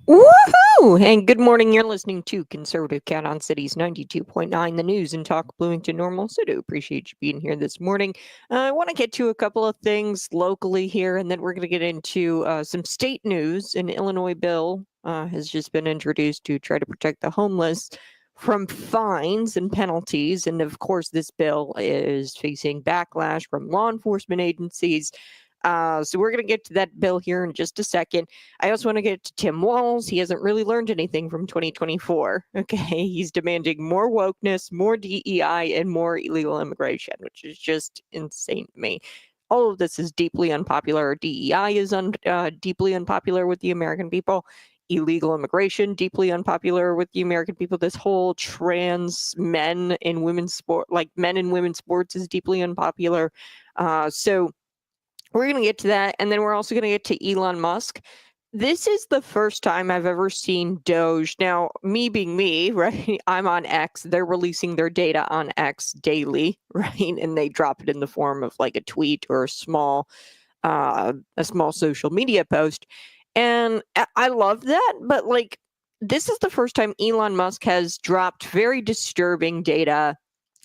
Woohoo! And good morning. You're listening to Conservative Cat on Cities 92.9, the news and talk Bloomington Normal. So, do appreciate you being here this morning. I want to get to a couple of things locally here, and then we're going to get into some state news. An Illinois bill has just been introduced to try to protect the homeless from fines and penalties. And of course, this bill is facing backlash from law enforcement agencies. So we're going to get to that bill here in just a second. I also want to get to Tim Walz. He hasn't really learned anything from 2024. Okay, he's demanding more wokeness, more DEI, and more illegal immigration, which is just insane to me. All of this is deeply unpopular. DEI is deeply unpopular with the American people. Illegal immigration, deeply unpopular with the American people. This whole trans men in women's sport, like men in women's sports, is deeply unpopular. So we're going to get to that. And then we're also going to get to Elon Musk. This is the first time I've ever seen Doge. Now, me being me, right? I'm on X. They're releasing their data on X daily, right? And they drop it in the form of like a tweet or a small social media post. And I love that. But like, this is the first time Elon Musk has dropped very disturbing data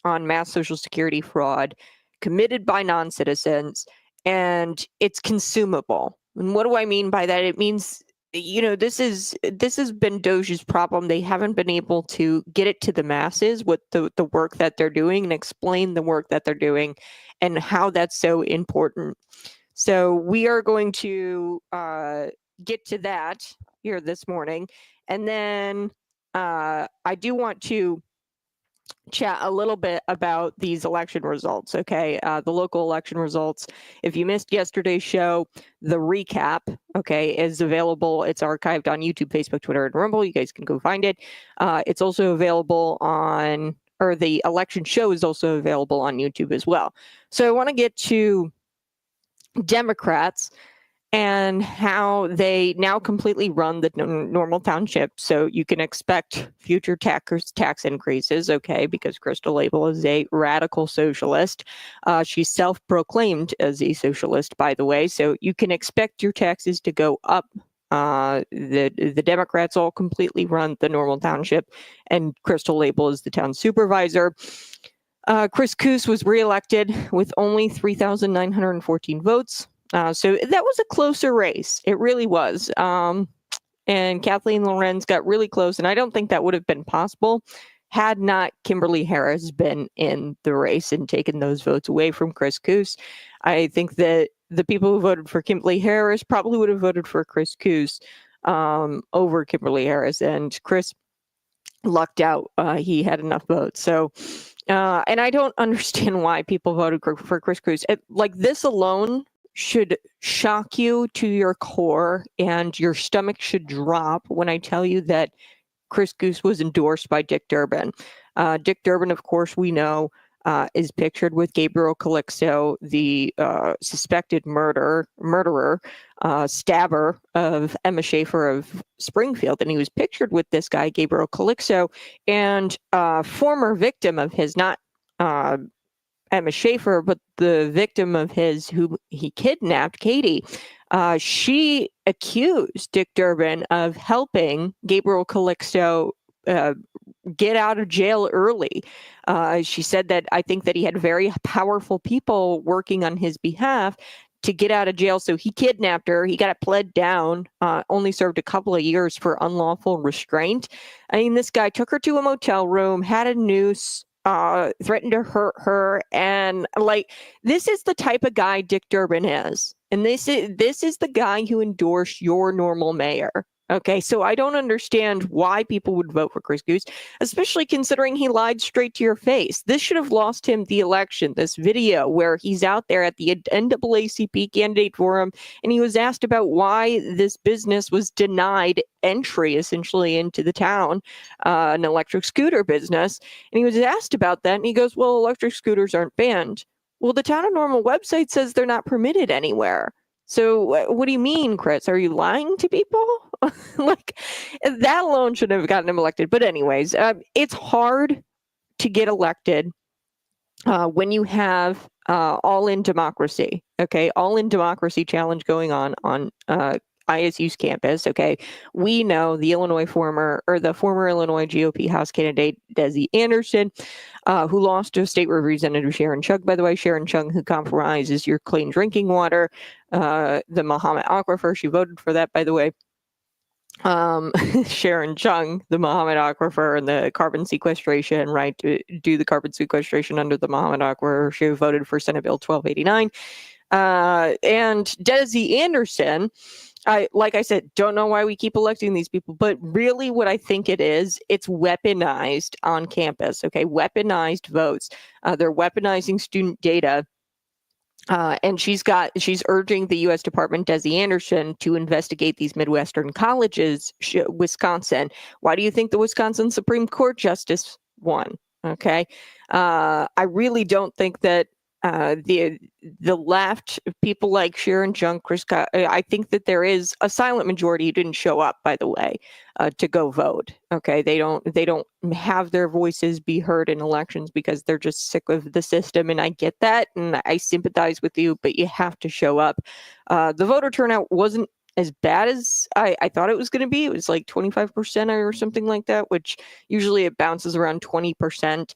on mass social security fraud committed by non-citizens, and it's consumable. And what do I mean by that? It means, this has been Doge's problem. They haven't been able to get it to the masses with the work that they're doing and explain the work that they're doing and how that's so important. So we are going to get to that here this morning. And then I do want to chat a little bit about these election results, okay? The local election results. If you missed yesterday's show, the recap, okay, is available. It's archived on YouTube, Facebook, Twitter, and Rumble. You guys can go find it. It's also available the election show is also available on YouTube as well. So I want to get to Democrats and how they now completely run the Normal Township. So you can expect future tax increases, okay, because Crystal Abel is a radical socialist. She's self-proclaimed as a socialist, by the way, so you can expect your taxes to go up. The Democrats all completely run the Normal Township, and Crystal Abel is the town supervisor. Chris Coos was reelected with only 3,914 votes. So that was a closer race. It really was. And Kathleen Lorenz got really close. And I don't think that would have been possible had not Kimberly Harris been in the race and taken those votes away from Chris Coos. I think that the people who voted for Kimberly Harris probably would have voted for Chris Coos over Kimberly Harris. And Chris lucked out. He had enough votes. So, and I don't understand why people voted for Chris Coos. Like, this alone should shock you to your core, and your stomach should drop when I tell you that Chris Coos was endorsed by Dick Durbin. Dick Durbin, of course, we know, is pictured with Gabriel Calixto, the suspected murderer, stabber of Emma Schaefer of Springfield. And he was pictured with this guy, Gabriel Calixto, and former victim of his, not Emma Schaefer, but the victim of his who he kidnapped, Katie. She accused Dick Durbin of helping Gabriel Calixto get out of jail early. She said that I think that he had very powerful people working on his behalf to get out of jail. So he kidnapped her. He got it pled down, only served a couple of years for unlawful restraint. I mean, this guy took her to a motel room, had a noose, threatened to hurt her, and like, this is the type of guy Dick Durbin is, and this is the guy who endorsed your normal mayor. Okay, so I don't understand why people would vote for Chris Coos, especially considering he lied straight to your face. This should have lost him the election. This video where he's out there at the NAACP candidate forum, and he was asked about why this business was denied entry, essentially, into the town, an electric scooter business. And he was asked about that, and he goes, well, electric scooters aren't banned. Well, the Town of Normal website says they're not permitted anywhere. So what do you mean, Chris? Are you lying to people? Like, that alone should have gotten him elected. But anyways, it's hard to get elected when you have all in democracy. Okay, all in democracy challenge going on ISU's campus. Okay, we know the former Illinois GOP House candidate Desi Anderson, who lost to State Representative Sharon Chung. By the way, Sharon Chung, who compromises your clean drinking water, the Muhammad Aquifer. She voted for that, by the way. Sharon Chung, the Muhammad Aquifer and the carbon sequestration, right, to do the carbon sequestration under the Muhammad Aquifer. She voted for Senate Bill 1289. And Desi Anderson, like I said, don't know why we keep electing these people, but really what I think it's weaponized on campus, okay? Weaponized votes. They're weaponizing student data. And she's urging the U.S. Department, Desi Anderson, to investigate these Midwestern colleges, Wisconsin. Why do you think the Wisconsin Supreme Court justice won? Okay, I really don't think that the left, people like Sharon Chung, I think that there is a silent majority who didn't show up, by the way, to go vote. Okay, they don't have their voices be heard in elections because they're just sick of the system, and I get that, and I sympathize with you, but you have to show up. The voter turnout wasn't as bad as I thought it was going to be. It was like 25% or something like that, which usually it bounces around 20%.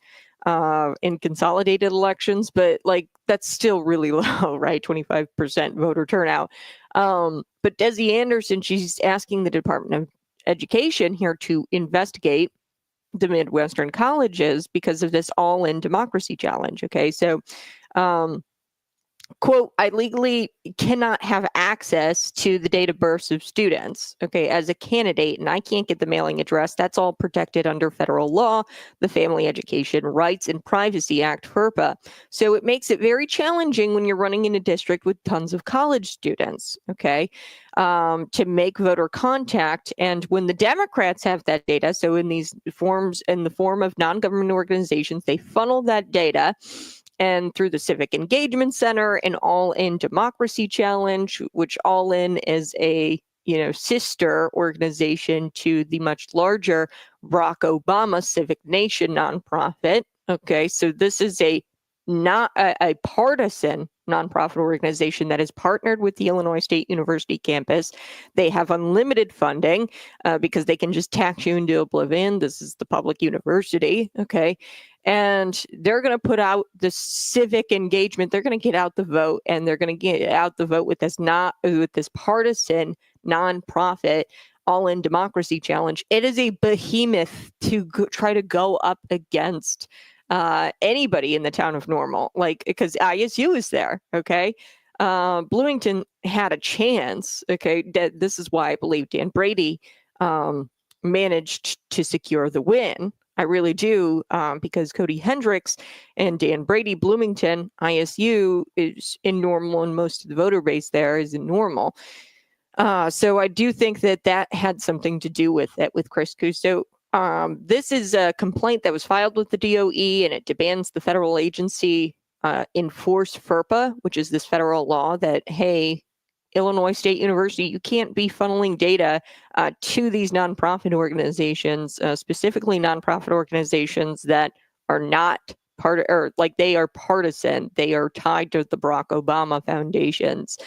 In consolidated elections, but like that's still really low, right? 25% voter turnout. But Desi Anderson, she's asking the Department of Education here to investigate the Midwestern colleges because of this all-in democracy challenge. Okay, so quote, I legally cannot have access to the date of births of students, okay, as a candidate, and I can't get the mailing address. That's all protected under federal law, the Family Education Rights and Privacy Act, FERPA. So it makes it very challenging when you're running in a district with tons of college students, okay, to make voter contact. And when the Democrats have that data, so in these forms, in the form of non-government organizations, they funnel that data. And through the Civic Engagement Center and All In Democracy Challenge, which All In is a sister organization to the much larger Barack Obama Civic Nation nonprofit. Okay, so this is not a partisan nonprofit organization that is partnered with the Illinois State University campus. They have unlimited funding because they can just tax you into oblivion. This is the public university, okay? And they're going to put out the civic engagement. They're going to get out the vote, and they're going to get out the vote with this partisan nonprofit All In Democracy Challenge. It is a behemoth to try to go up against anybody in the town of Normal, like, because ISU is there. Okay. Bloomington had a chance. Okay. This is why I believe Dan Brady managed to secure the win. I really do, because Cody Hendricks and Dan Brady, Bloomington, ISU is in Normal, and most of the voter base there is in Normal. So I do think that had something to do with it, with Chris Cuso. This is a complaint that was filed with the DOE, and it demands the federal agency enforce FERPA, which is this federal law that, hey, Illinois State University, you can't be funneling data to these nonprofit organizations, specifically nonprofit organizations that are not they are partisan. They are tied to the Barack Obama foundations.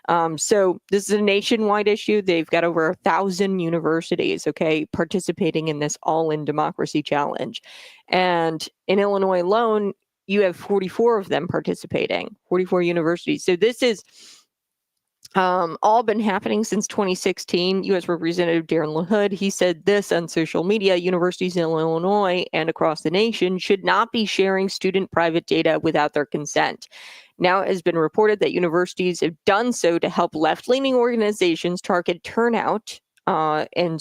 So this is a nationwide issue. They've got over 1,000 universities, okay, participating in this All-In Democracy Challenge. And in Illinois alone, you have 44 of them participating, 44 universities. So this is all been happening since 2016. U.S. Representative Darren LaHood, he said this on social media: universities in Illinois and across the nation should not be sharing student private data without their consent. Now it has been reported that universities have done so to help left-leaning organizations target turnout and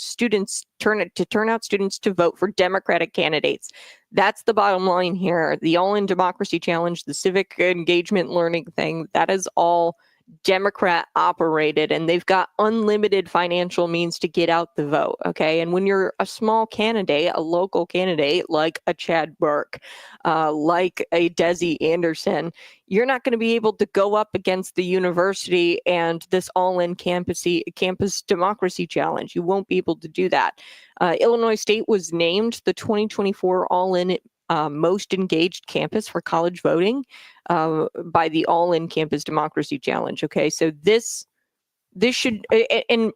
turn out students to vote for Democratic candidates. That's the bottom line here. The All-In Democracy Challenge, the civic engagement learning thing, that is all Democrat operated, and they've got unlimited financial means to get out the vote. Okay. And when you're a small candidate, a local candidate like a Chad Burke, like a Desi Anderson, you're not going to be able to go up against the university and this all-in campus democracy challenge. You won't be able to do that. Illinois State was named the 2024 all-in most engaged campus for college voting by the All-In Campus Democracy Challenge. Okay, so this this should, and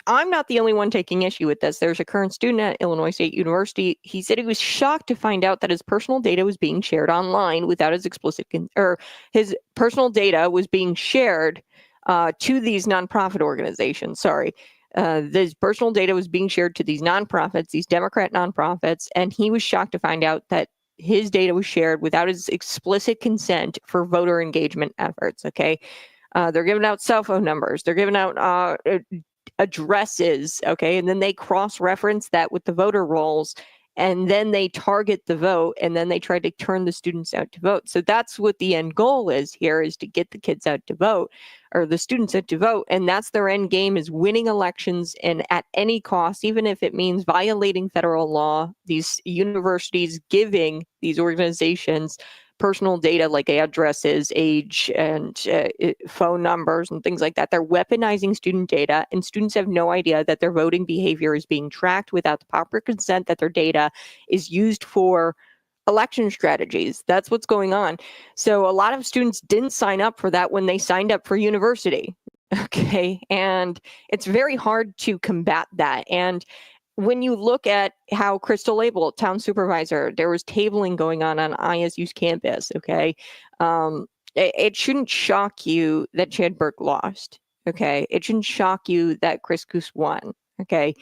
I'm not the only one taking issue with this. There's a current student at Illinois State University. He said he was shocked to find out that his personal data was being shared online without his explicit, or his personal data was being shared to these nonprofit organizations. Sorry. This personal data was being shared to these nonprofits, these Democrat nonprofits, and he was shocked to find out that his data was shared without his explicit consent for voter engagement efforts. Okay. They're giving out cell phone numbers. They're giving out addresses. Okay. And then they cross-reference that with the voter rolls. And then they target the vote, and then they try to turn the students out to vote. So that's what the end goal is here, is to get the kids out to vote, or the students out to vote. And that's their end game, is winning elections, and at any cost, even if it means violating federal law, these universities giving these organizations personal data like addresses, age, and phone numbers and things like that. They're weaponizing student data, and students have no idea that their voting behavior is being tracked without the proper consent, that their data is used for election strategies. That's what's going on. So a lot of students didn't sign up for that when they signed up for university. Okay. And it's very hard to combat that. And when you look at how Crystal Abel, town supervisor, there was tabling going on ISU's campus, okay? It shouldn't shock you that Chad Burke lost, okay? It shouldn't shock you that Chris Coos won, okay?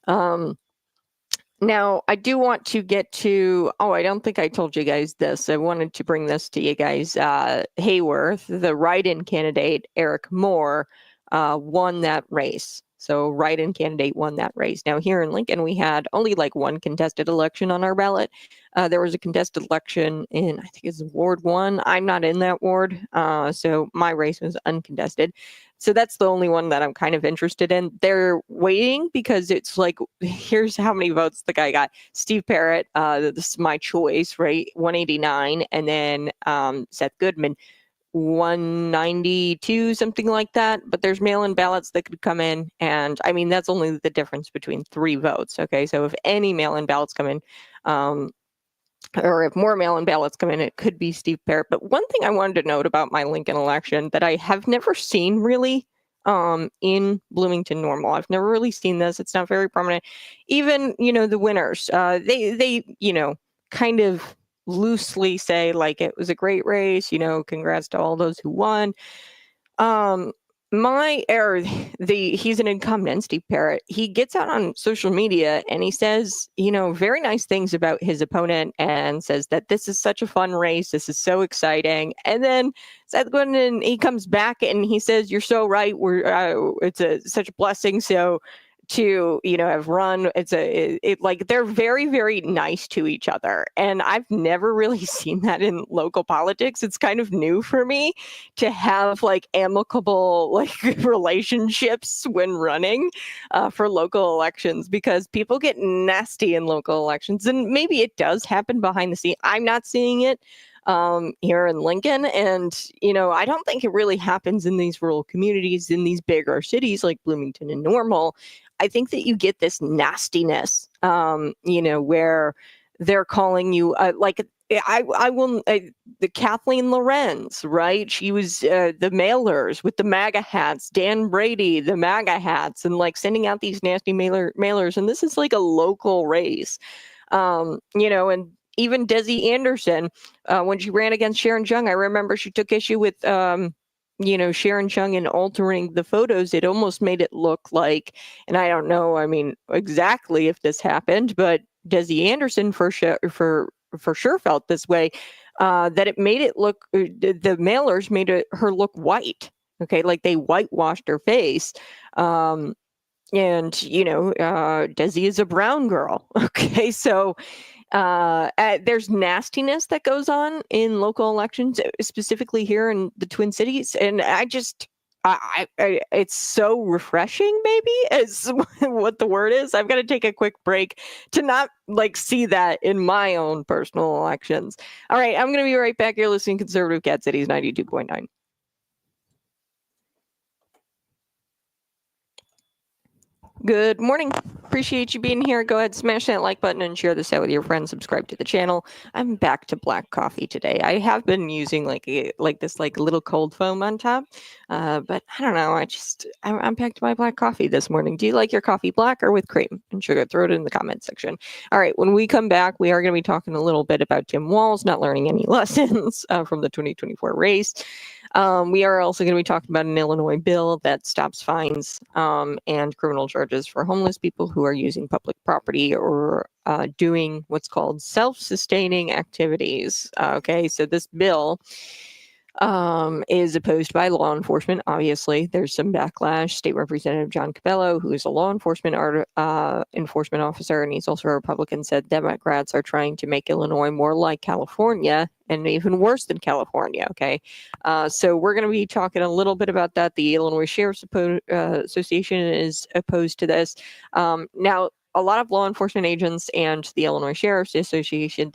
Now, I do want to get to, I don't think I told you guys this. I wanted to bring this to you guys. Hayworth, the write-in candidate, Eric Moore, won that race. So write-in candidate won that race. Now here in Lincoln, we had only like one contested election on our ballot. There was a contested election in, I think it's Ward 1. I'm not in that ward, so my race was uncontested. So that's the only one that I'm kind of interested in. They're waiting because it's like, here's how many votes the guy got. Steve Parrott, this is my choice, right? 189. And then Seth Goodman, 192, something like that. But there's mail-in ballots that could come in. And I mean, that's only the difference between 3 votes. Okay, so if any mail-in ballots come in, or if more mail-in ballots come in, it could be Steve Parrott. But one thing I wanted to note about my Lincoln election that I have never seen really in Bloomington Normal. I've never really seen this. It's not very prominent. Even, the winners, they kind of loosely say like it was a great race, congrats to all those who won. He's an incumbent, Steve Parrott. He gets out on social media and he says, very nice things about his opponent, and says that this is such a fun race. This is so exciting. And then Seth Goodman, he comes back and he says, "You're so right. It's such a blessing. So to have run, like they're very, very nice to each other, and I've never really seen that in local politics. It's kind of new for me to have like amicable like relationships when running for local elections, because people get nasty in local elections, and maybe it does happen behind the scenes. I'm not seeing it here in Lincoln, and I don't think it really happens in these rural communities in these bigger cities like Bloomington and Normal. I think that you get this nastiness, where they're calling you like the Kathleen Lorenz, right? She was the mailers with the MAGA hats, Dan Brady, the MAGA hats, and like sending out these nasty mailers. And this is like a local race, and even Desi Anderson, when she ran against Sharon Chung, I remember she took issue with Sharon Chung and altering the photos. It almost made it look like, and I don't know, exactly if this happened, but Desi Anderson for sure felt this way, that it made it look, the mailers made her look white. Okay, like they whitewashed her face. And Desi is a brown girl. Okay, so there's nastiness that goes on in local elections, specifically here in the Twin Cities, and it's so refreshing, maybe is what the word is. I've got to take a quick break to not like see that in my own personal elections. All right, I'm going to be right back. You're listening to Conservative Cat Cities 92.9. Good morning. appreciate you being here. Go ahead, smash that like button and share this out with your friends. Subscribe to the channel. I'm back to black coffee today. I have been using like this little cold foam on top, but I don't know. I'm back to my black coffee this morning. Do you like your coffee black or with cream and sugar? Throw it in the comment section. All right, when we come back, we are going to be talking a little bit about Tim Walz not learning any lessons from the 2024 race. We are also going to be talking about an Illinois bill that stops fines and criminal charges for homeless people who are using public property or doing what's called self-sustaining activities. Okay, so this bill is opposed by law enforcement. Obviously, there's some backlash. State Representative John Cabello, who is a law enforcement officer, and he's also a Republican, said Democrats are trying to make Illinois more like California and even worse than California. Okay, so we're going to be talking a little bit about that. The Illinois Sheriff's Association is opposed to this. Now, a lot of law enforcement agents and the Illinois Sheriff's Association,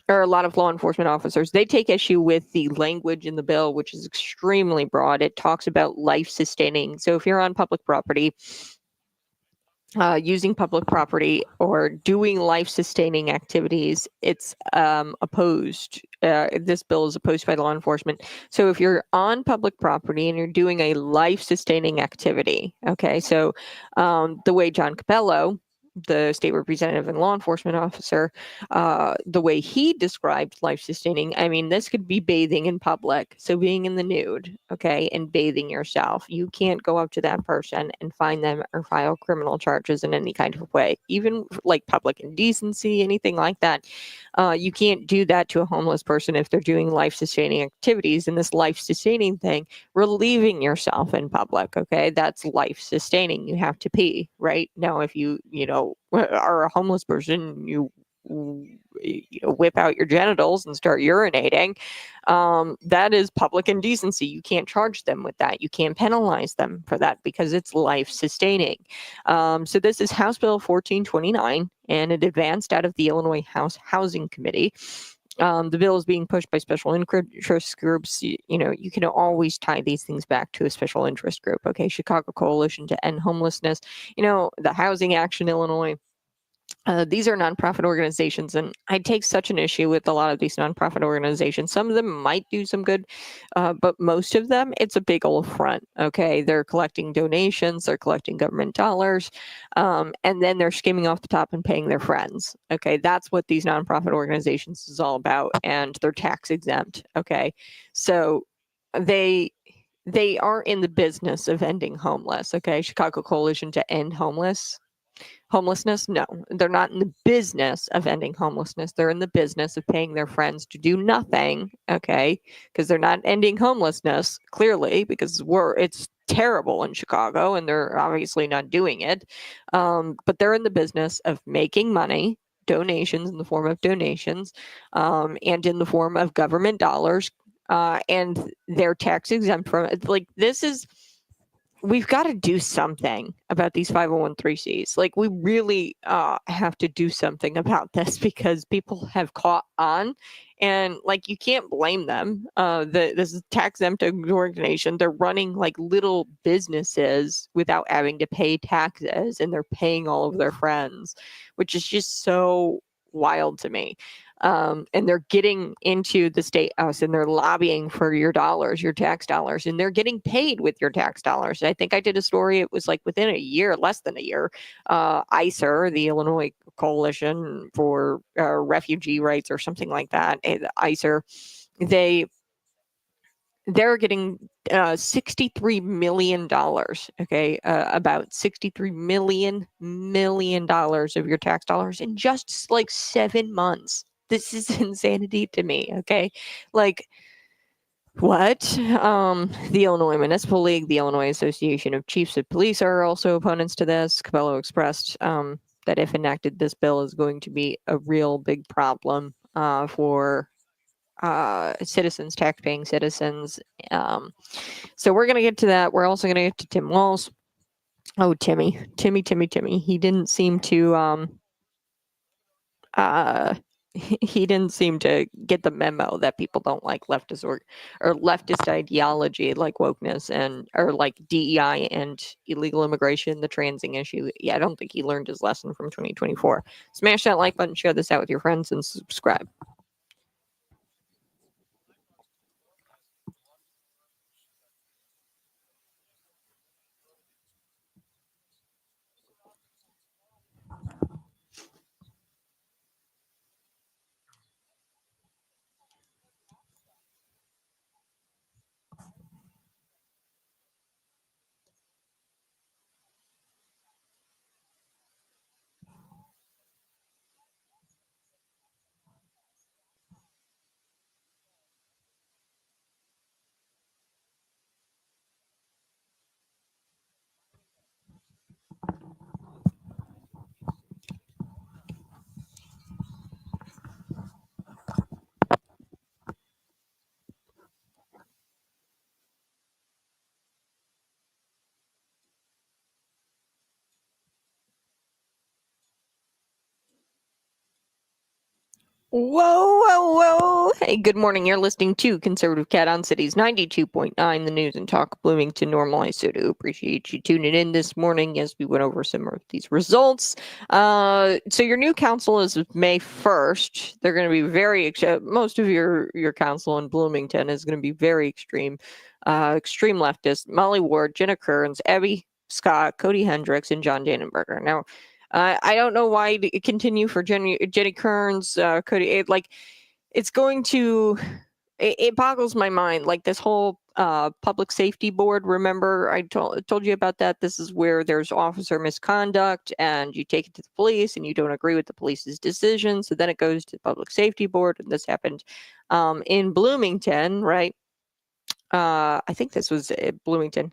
or a lot of law enforcement officers, they take issue with the language in the bill, which is extremely broad. It talks about life-sustaining. So if you're on public property, using public property or doing life-sustaining activities, it's opposed. This bill is opposed by law enforcement. So if you're on public property and you're doing a life-sustaining activity, okay, so the way John Capello, the state representative and law enforcement officer, the way he described life-sustaining, I mean, this could be bathing in public, so being in the nude, okay, and bathing yourself. You can't go up to that person and find them or file criminal charges in any kind of way, even like public indecency, anything like that. You can't do that to a homeless person if they're doing life-sustaining activities. And this life-sustaining thing, relieving yourself in public, okay, that's life-sustaining. You have to pee, right? Now, if you are a homeless person, you whip out your genitals and start urinating, that is public indecency. You can't charge them with that. You can't penalize them for that because it's life-sustaining. So this is House Bill 1429, and it advanced out of the Illinois House Housing Committee. The bill is being pushed by special interest groups. You can always tie these things back to a special interest group. Okay, Chicago Coalition to End Homelessness, the Housing Action Illinois. These are nonprofit organizations, and I take such an issue with a lot of these nonprofit organizations. Some of them might do some good, but most of them, it's a big old front. Okay, they're collecting donations, they're collecting government dollars, and then they're skimming off the top and paying their friends. Okay, that's what these nonprofit organizations is all about, and they're tax exempt. Okay, so they are in the business of ending homeless. Okay, Chicago Coalition to End Homelessness? No, they're not in the business of ending homelessness. They're in the business of paying their friends to do nothing, okay? Because they're not ending homelessness, clearly, because it's terrible in Chicago, and they're obviously not doing it. But they're in the business of making money, donations in the form of donations, and in the form of government dollars, and they're tax exempt from it. Like, we've got to do something about these 501(c)(3)s. Like, we really have to do something about this because people have caught on, and like, you can't blame them. This is tax exempt organization. They're running like little businesses without having to pay taxes, and they're paying all of their friends, which is just so wild to me. And they're getting into the state house and they're lobbying for your dollars, your tax dollars, and they're getting paid with your tax dollars. I think I did a story. It was like within a year, less than a year, ICER, the Illinois Coalition for Refugee Rights or something like that, ICER, they're getting $63 million, okay, about $63 million of your tax dollars in just like 7 months. This is insanity to me, okay? Like, what? The Illinois Municipal League, the Illinois Association of Chiefs of Police are also opponents to this. Cabello expressed that if enacted, this bill is going to be a real big problem for citizens, tax-paying citizens. So we're going to get to that. We're also going to get to Tim Walz. Oh, Timmy. He didn't seem to he didn't seem to get the memo that people don't like leftist or leftist ideology like wokeness and or like DEI and illegal immigration, the transing issue. Yeah, I don't think he learned his lesson from 2024. Smash that like button, share this out with your friends, and subscribe. Whoa, whoa, whoa. Hey, good morning. You're listening to Conservative Cat on Cities 92.9, the news and talk Bloomington normalized. So do appreciate you tuning in this morning as we went over some of these results. So your new council is May 1st. They're going to be very, most of your council in Bloomington is going to be very extreme leftist. Molly Ward, Jenna Kearns, Abby Scott, Cody Hendricks, and John Dannenberger. Now, I don't know why to continue for Jenny Kearns, Cody. It's going to. It boggles my mind. Like this whole public safety board. Remember, I told you about that. This is where there's officer misconduct, and you take it to the police, and you don't agree with the police's decision. So then it goes to the public safety board, and this happened in Bloomington, right? I think this was Bloomington.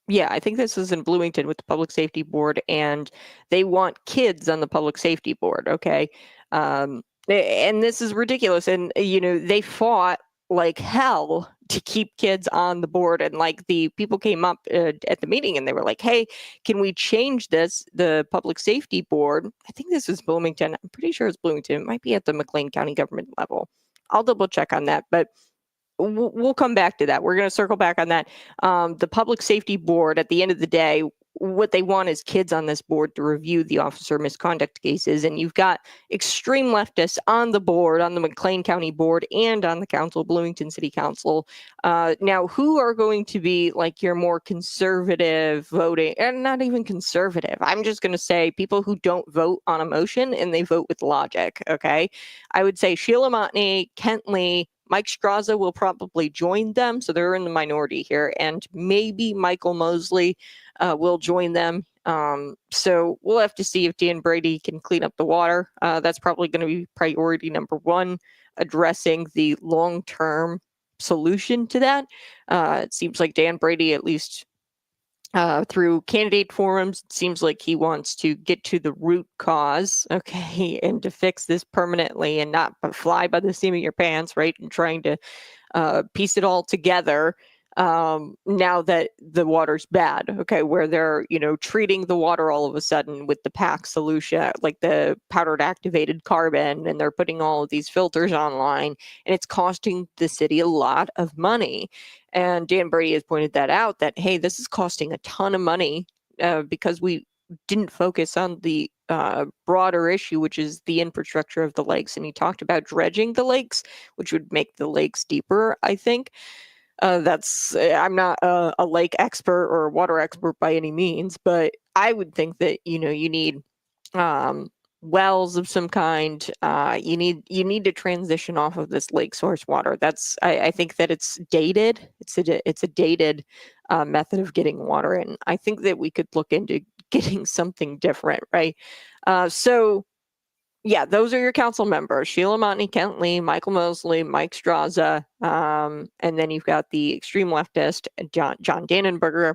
Yeah, I think this is in Bloomington with the Public Safety Board, and they want kids on the Public Safety Board. Okay, and this is ridiculous. And they fought like hell to keep kids on the board. And like the people came up at the meeting, and they were like, "Hey, can we change this? The Public Safety Board." I think this is Bloomington. I'm pretty sure it's Bloomington. It might be at the McLean County government level. I'll double check on that, but we'll come back to that. We're going to circle back on that. The Public Safety Board, at the end of the day, what they want is kids on this board to review the officer misconduct cases. And you've got extreme leftists on the board, on the McLean County board, and on the council, Bloomington City Council. Now, who are going to be like your more conservative voting, and not even conservative? I'm just going to say people who don't vote on emotion and they vote with logic. Okay. I would say Sheila Montney, Kent Lee, Mike Straza will probably join them, so they're in the minority here, and maybe Michael Mosley will join them. So we'll have to see if Dan Brady can clean up the water. That's probably going to be priority number one, addressing the long-term solution to that. It seems like Dan Brady, at least through candidate forums, it seems like he wants to get to the root cause, okay, and to fix this permanently and not fly by the seam of your pants, right, and trying to piece it all together now that the water's bad, okay, where they're, treating the water all of a sudden with the PAC solution, like the powdered activated carbon, and they're putting all of these filters online, and it's costing the city a lot of money. And Dan Brady has pointed that out, that, hey, this is costing a ton of money because we didn't focus on the broader issue, which is the infrastructure of the lakes. And he talked about dredging the lakes, which would make the lakes deeper, I think. I'm not a lake expert or a water expert by any means, but I would think that, you need wells of some kind. You need to transition off of this lake source water. I think that it's dated. It's a dated method of getting water, and I think that we could look into getting something different, right? So yeah, those are your council members: Sheila Montney, Kent Lee, Michael Mosley, Mike Straza, and then you've got the extreme leftist John Dannenberger,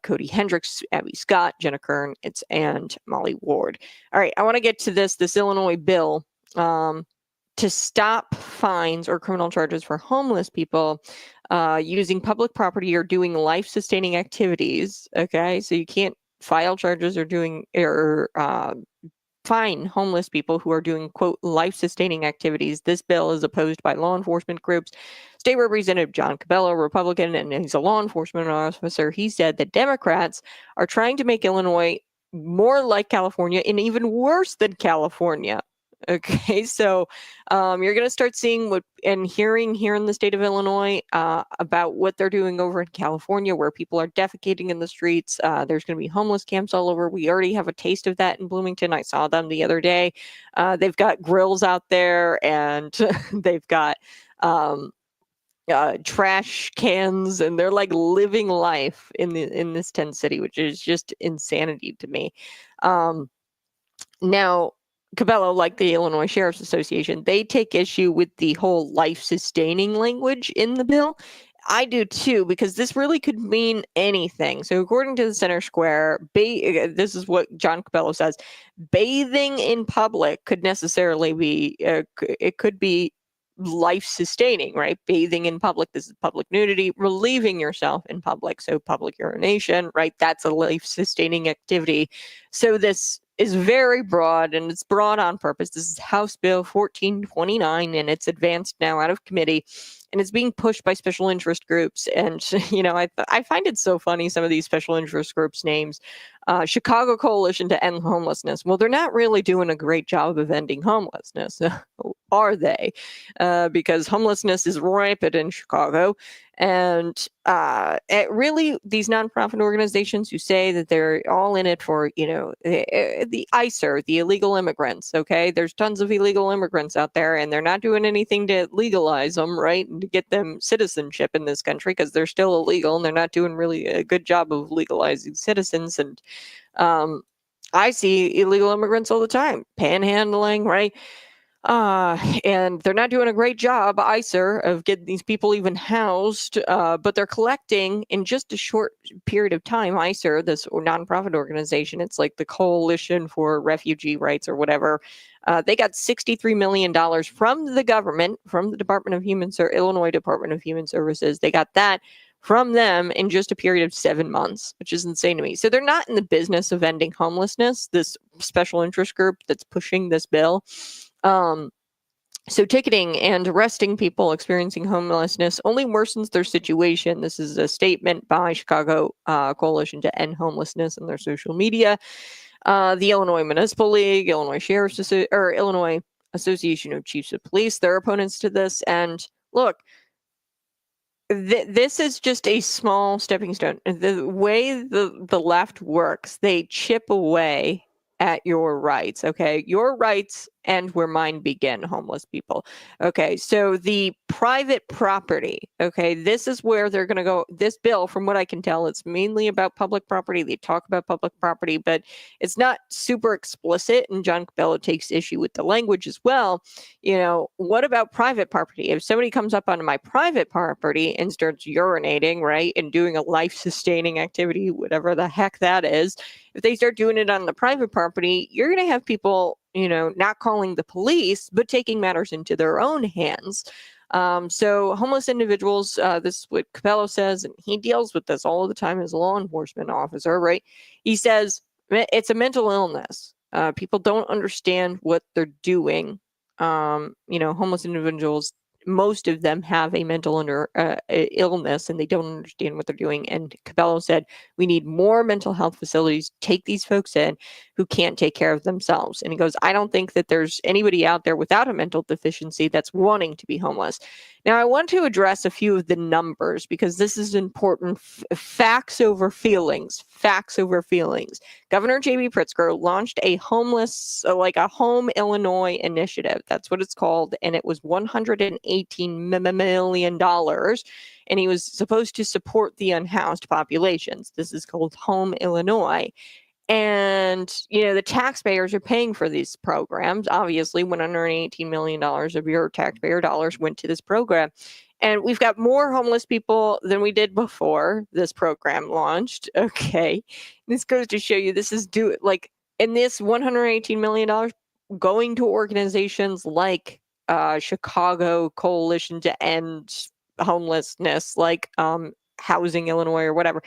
Cody Hendricks, Abby Scott, Jenna Kern, and Molly Ward. All right, I want to get to this Illinois bill to stop fines or criminal charges for homeless people using public property or doing life-sustaining activities. Okay, so you can't file charges or fine homeless people who are doing, quote, life-sustaining activities. This bill is opposed by law enforcement groups. State Representative John Cabello, Republican, and he's a law enforcement officer, he said that Democrats are trying to make Illinois more like California and even worse than California. Okay, so you're going to start seeing what and hearing here in the state of Illinois about what they're doing over in California, where people are defecating in the streets. There's going to be homeless camps all over. We already have a taste of that in Bloomington. I saw them the other day. They've got grills out there, and they've got trash cans, and they're like living life in this tent city, which is just insanity to me. Now, Cabello, like the Illinois Sheriff's Association, they take issue with the whole life-sustaining language in the bill. I do too, because this really could mean anything. So according to the Center Square, this is what John Cabello says, bathing in public could necessarily be, it could be life-sustaining, right? Bathing in public, this is public nudity, relieving yourself in public, so public urination, right? That's a life-sustaining activity. So this is very broad, and it's broad on purpose. This is House Bill 1429, and it's advanced now out of committee, and it's being pushed by special interest groups. And, I find it so funny, some of these special interest groups' names. Chicago Coalition to End Homelessness. Well, they're not really doing a great job of ending homelessness, are they? Because homelessness is rampant in Chicago. And really, these nonprofit organizations who say that they're all in it for, the ICER, the illegal immigrants, okay? There's tons of illegal immigrants out there, and they're not doing anything to legalize them, right? And to get them citizenship in this country, because they're still illegal, and they're not doing really a good job of legalizing citizens. And I see illegal immigrants all the time, panhandling, right? And they're not doing a great job, ICER, of getting these people even housed, but they're collecting in just a short period of time. ICER, this nonprofit organization, it's like the Coalition for Refugee Rights or whatever. They got $63 million from the government, from the Illinois Department of Human Services. They got that from them in just a period of 7 months, which is insane to me. So they're not in the business of ending homelessness, this special interest group that's pushing this bill. So ticketing and arresting people experiencing homelessness only worsens their situation. This is a statement by Chicago Coalition to End Homelessness on their social media. The Illinois Municipal League, Illinois Illinois Association of Chiefs of Police, they're opponents to this. And look, this is just a small stepping stone. The way the left works, they chip away at your rights, okay? Your rights end where mine begin, homeless people. Okay, so the private property, okay, this is where they're going to go. This bill, from what I can tell, it's mainly about public property. They talk about public property, but it's not super explicit, and John Cabello takes issue with the language as well. What about private property? If somebody comes up onto my private property and starts urinating, right, and doing a life-sustaining activity, whatever the heck that is, if they start doing it on the private property, you're going to have people, not calling the police, but taking matters into their own hands. So homeless individuals, this is what Cabello says, and he deals with this all the time as a law enforcement officer, right? He says it's a mental illness. People don't understand what they're doing. Homeless individuals, most of them have a mental illness, and they don't understand what they're doing. And Cabello said, we need more mental health facilities, take these folks in who can't take care of themselves. And he goes, I don't think that there's anybody out there without a mental deficiency that's wanting to be homeless. Now, I want to address a few of the numbers, because this is important. Facts over feelings. Governor J.B. Pritzker launched a Home Illinois initiative. That's what it's called. And it was $118 million. And he was supposed to support the unhoused populations. This is called Home Illinois. And, the taxpayers are paying for these programs. Obviously, $118 million of your taxpayer dollars went to this program. And we've got more homeless people than we did before this program launched. Okay. This goes to show you this is and this $118 million going to organizations like Chicago Coalition to End Homelessness, like Housing Illinois or whatever,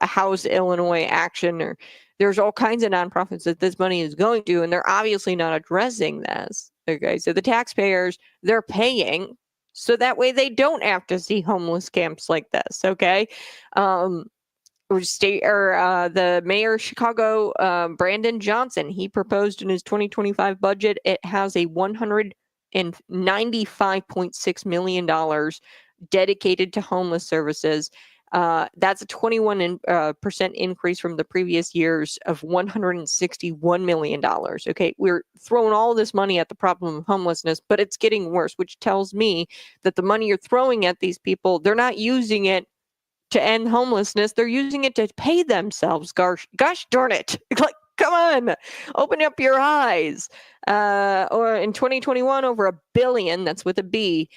House Illinois Action, or There's all kinds of nonprofits that this money is going to, and they're obviously not addressing this. Okay, so the taxpayers, they're paying so that way they don't have to see homeless camps like this. Okay, the mayor of Chicago, Brandon Johnson, he proposed in his 2025 budget, it has a $195.6 million dedicated to homeless services. That's a 21% increase from the previous years of $161 million. Okay, we're throwing all this money at the problem of homelessness, but it's getting worse, which tells me that the money you're throwing at these people, they're not using it to end homelessness. They're using it to pay themselves. Gosh darn it. Like, come on, open up your eyes. Or in 2021, over $1 billion, that's with a B,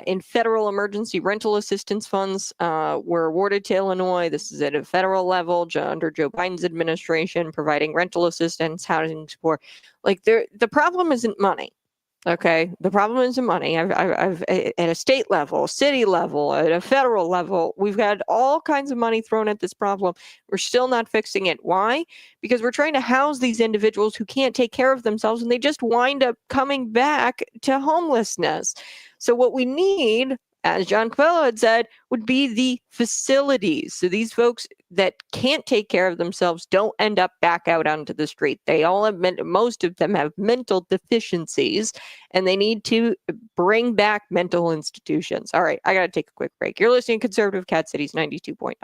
in federal emergency rental assistance funds were awarded to Illinois. This is at a federal level under Joe Biden's administration, providing rental assistance, housing support. Like, the problem isn't money. Okay, the problem isn't money. I've at a state level, city level, at a federal level, we've got all kinds of money thrown at this problem. We're still not fixing it. Why? Because we're trying to house these individuals who can't take care of themselves, and they just wind up coming back to homelessness. So what we need, as John Covello had said, would be the facilities. So these folks that can't take care of themselves don't end up back out onto the street. They all have most of them have mental deficiencies, and they need to bring back mental institutions. All right, I got to take a quick break. You're listening to Conservative Cat Cities 92.9.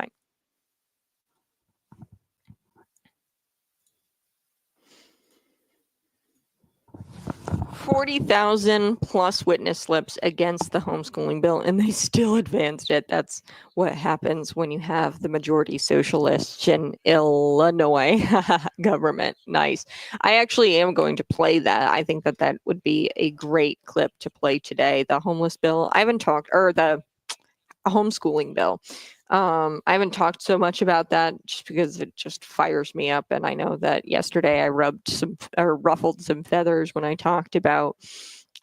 40,000 plus witness slips against the homeschooling bill, and they still advanced it. That's what happens when you have the majority socialist in Illinois government. Nice. I actually am going to play that. I think that would be a great clip to play today. The homeless bill. I haven't talked, or the homeschooling bill. I haven't talked so much about that just because it just fires me up. And I know that yesterday I ruffled some feathers when I talked about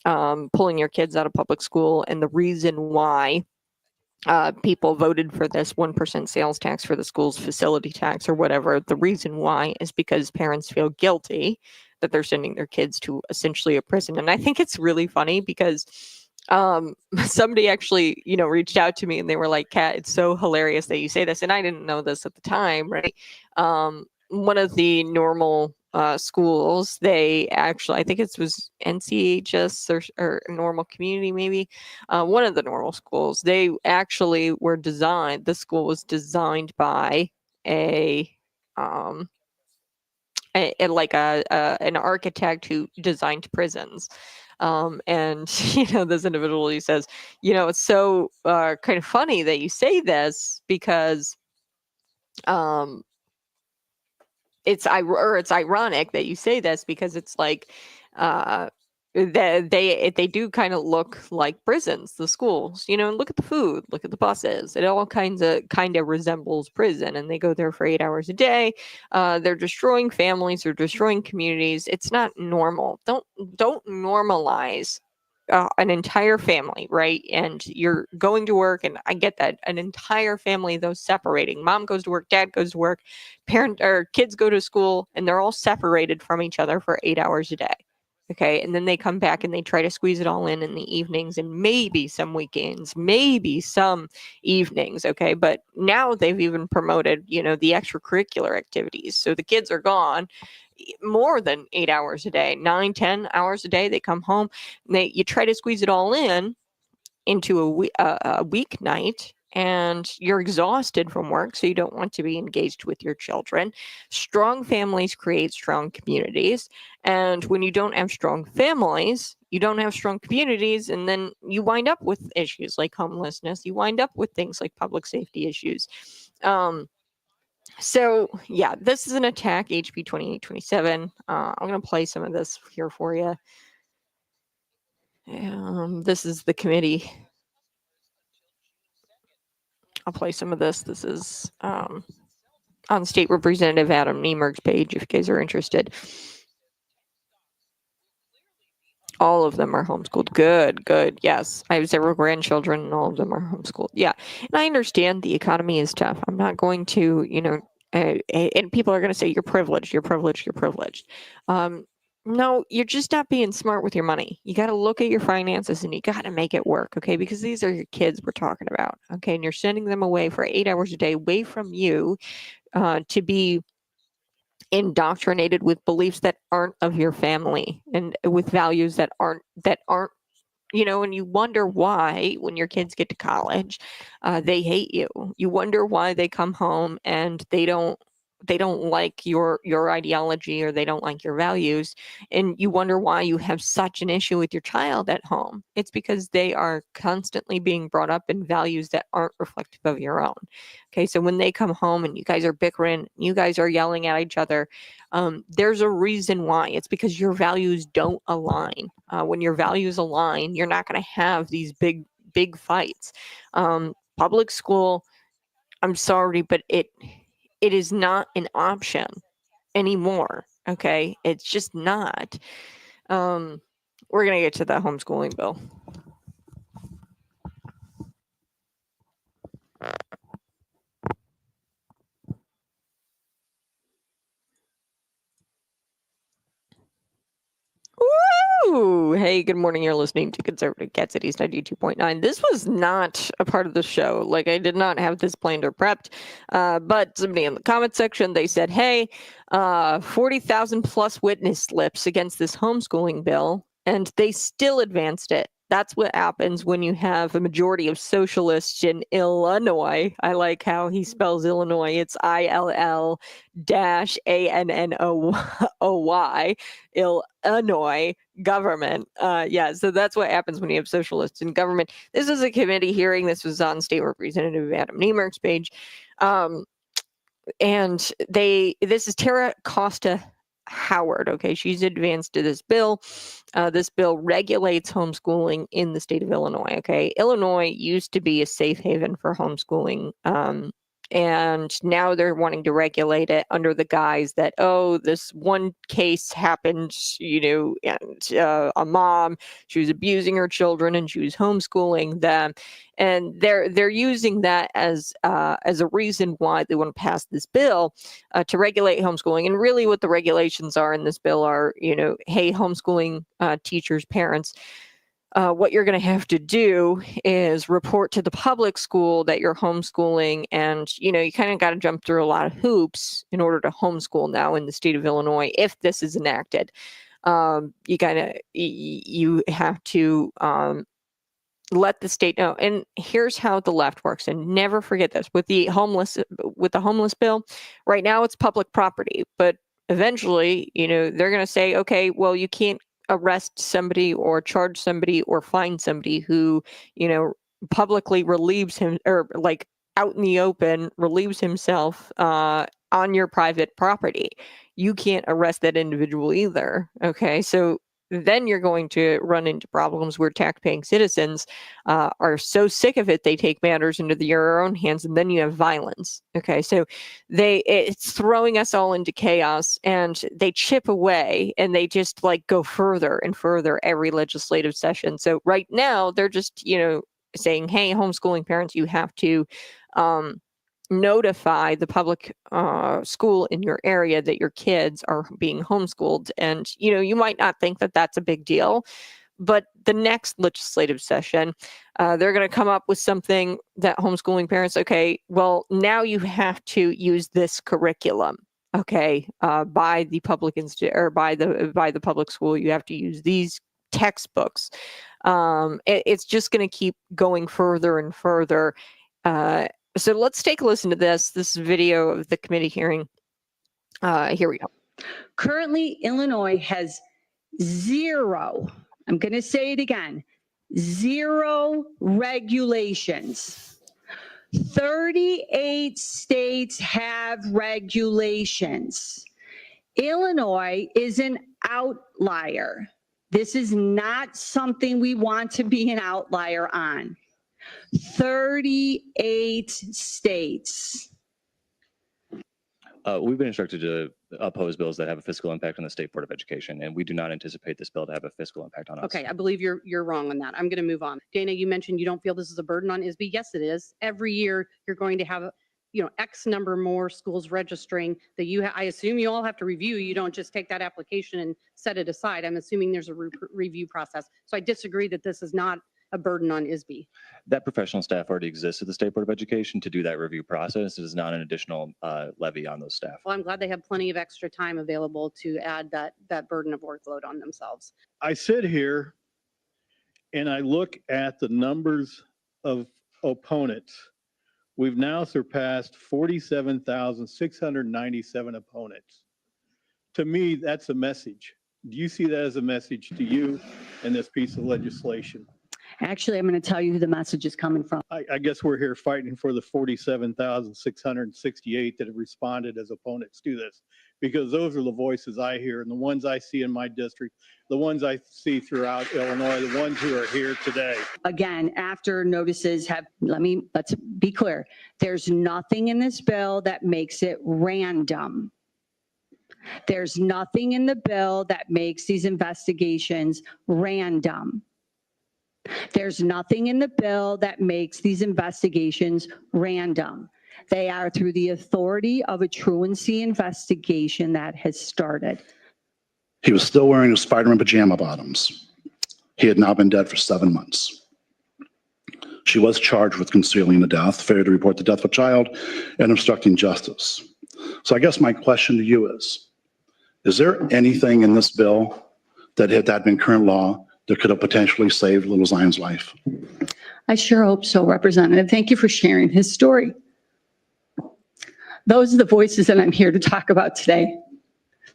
pulling your kids out of public school, and the reason why people voted for this 1% sales tax for the school's facility tax or whatever. The reason why is because parents feel guilty that they're sending their kids to essentially a prison. And I think it's really funny because somebody actually, reached out to me and they were like, Kat, it's so hilarious that you say this. And I didn't know this at the time, right? One of the normal schools, they actually, I think it was NCHS or normal community, maybe one of the normal schools, they actually were designed, the school was designed by an architect who designed prisons. And this individual, he says, it's so kind of funny that you say this because it's ironic that you say this because it's like they do kind of look like prisons, the schools. Look at the food, look at the buses. It all kind of resembles prison, and they go there for 8 hours a day. They're destroying families, they're destroying communities. It's not normal. Don't normalize an entire family, right? And you're going to work, and I get that. An entire family, though, separating. Mom goes to work, dad goes to work, kids go to school, and they're all separated from each other for 8 hours a day. Okay, and then they come back and they try to squeeze it all in the evenings and maybe some weekends, maybe some evenings. Okay, but now they've even promoted, the extracurricular activities. So the kids are gone more than 8 hours a day, 9-10 hours a day. They come home, and you try to squeeze it all into a weeknight, and you're exhausted from work, so you don't want to be engaged with your children. Strong families create strong communities, and when you don't have strong families, you don't have strong communities, and then you wind up with issues like homelessness. You wind up with things like public safety issues. So yeah, this is an attack, HB 2827. I'm going to play some of this here for you. This is the committee. I'll play some of this. This is on State Representative Adam Niemerg's page if you guys are interested. All of them are homeschooled. Good. Yes. I have several grandchildren and all of them are homeschooled. Yeah. And I understand the economy is tough. I'm not going to, And people are going to say, you're privileged, you're privileged, you're privileged. No, you're just not being smart with your money. You got to look at your finances and you got to make it work, okay? Because these are your kids we're talking about, okay? And you're sending them away for 8 hours a day away from you to be indoctrinated with beliefs that aren't of your family and with values that aren't and you wonder why when your kids get to college, they hate you. You wonder why they come home and they don't like your ideology, or they don't like your values, and you wonder why you have such an issue with your child at home. It's because they are constantly being brought up in values that aren't reflective of your own. Okay, so when they come home and you guys are bickering, you guys are yelling at each other, there's a reason why. It's because your values don't align. When your values align, you're not going to have these big fights. Public school, I'm sorry, but it is not an option anymore. Okay, it's just not. We're gonna get to the homeschooling bill. Woo! Hey, good morning. You're listening to Conservative Cat Cities 92.9. This was not a part of the show. Like, I did not have this planned or prepped. But somebody in the comment section, they said, hey, 40,000 plus witness slips against this homeschooling bill, and they still advanced it. That's what happens when you have a majority of socialists in Illinois. I like how he spells Illinois. It's ILL-ANNOY. Illinois government. Yeah, so that's what happens when you have socialists in government. This is a committee hearing. This was on State Representative Adam Niemer's page. And this is Tara Costa Howard. Okay, she's advanced to this bill. This bill regulates homeschooling in the state of Illinois. Okay, Illinois used to be a safe haven for homeschooling. And now they're wanting to regulate it under the guise that, oh, this one case happened, and a mom, she was abusing her children and she was homeschooling them, and they're using that as a reason why they want to pass this bill to regulate homeschooling. And really, what the regulations are in this bill are, hey, homeschooling teachers, parents. What you're going to have to do is report to the public school that you're homeschooling, and you kind of got to jump through a lot of hoops in order to homeschool now in the state of Illinois if this is enacted. You have to let the state know. And here's how the left works, and never forget this with the homeless bill. Right now it's public property, but eventually they're going to say, okay, well, you can't arrest somebody or charge somebody or fine somebody who publicly relieves him, or like out in the open relieves himself on your private property. You can't arrest that individual either. Okay, so then you're going to run into problems where tax-paying citizens are so sick of it, they take matters into their own hands, and then you have violence. Okay, so it's throwing us all into chaos, and they chip away, and they just like go further and further every legislative session. So right now, they're just saying, hey, homeschooling parents, you have to notify the public school in your area that your kids are being homeschooled. And you might not think that that's a big deal, but the next legislative session, they're going to come up with something that homeschooling parents, okay, well, now you have to use this curriculum. Okay, by the public or by the public school, you have to use these textbooks. It's just going to keep going further and further. So let's take a listen to this video of the committee hearing. Here we go. Currently, Illinois has zero, I'm going to say it again, zero regulations. 38 states have regulations. Illinois is an outlier. This is not something we want to be an outlier on. 38 states. We've been instructed to oppose bills that have a fiscal impact on the State Board of Education, and we do not anticipate this bill to have a fiscal impact on us. Okay, I believe you're wrong on that. I'm going to move on. Dana, you mentioned you don't feel this is a burden on ISB. Yes, it is. Every year you're going to have, X number more schools registering that I assume you all have to review. You don't just take that application and set it aside. I'm assuming there's a review process. So I disagree that this is not a burden on ISB. That professional staff already exists at the State Board of Education to do that review process. It is not an additional levy on those staff. Well, I'm glad they have plenty of extra time available to add that burden of workload on themselves. I sit here and I look at the numbers of opponents. We've now surpassed 47,697 opponents. To me, that's a message. Do you see that as a message to you in this piece of legislation? Actually, I'm going to tell you who the message is coming from. I guess we're here fighting for the 47,668 that have responded as opponents to this, because those are the voices I hear and the ones I see in my district, the ones I see throughout Illinois, the ones who are here today. Again, after notices have, let's be clear. There's nothing in this bill that makes it random. There's nothing in the bill that makes these investigations random. There's nothing in the bill that makes these investigations random. They are through the authority of a truancy investigation that has started. He was still wearing his Spider-Man pajama bottoms. He had now been dead for 7 months. She was charged with concealing the death, failure to report the death of a child, and obstructing justice. So I guess my question to you is there anything in this bill that had that been current law that could have potentially saved little Zion's life? I sure hope so, Representative. Thank you for sharing his story. Those are the voices that I'm here to talk about today.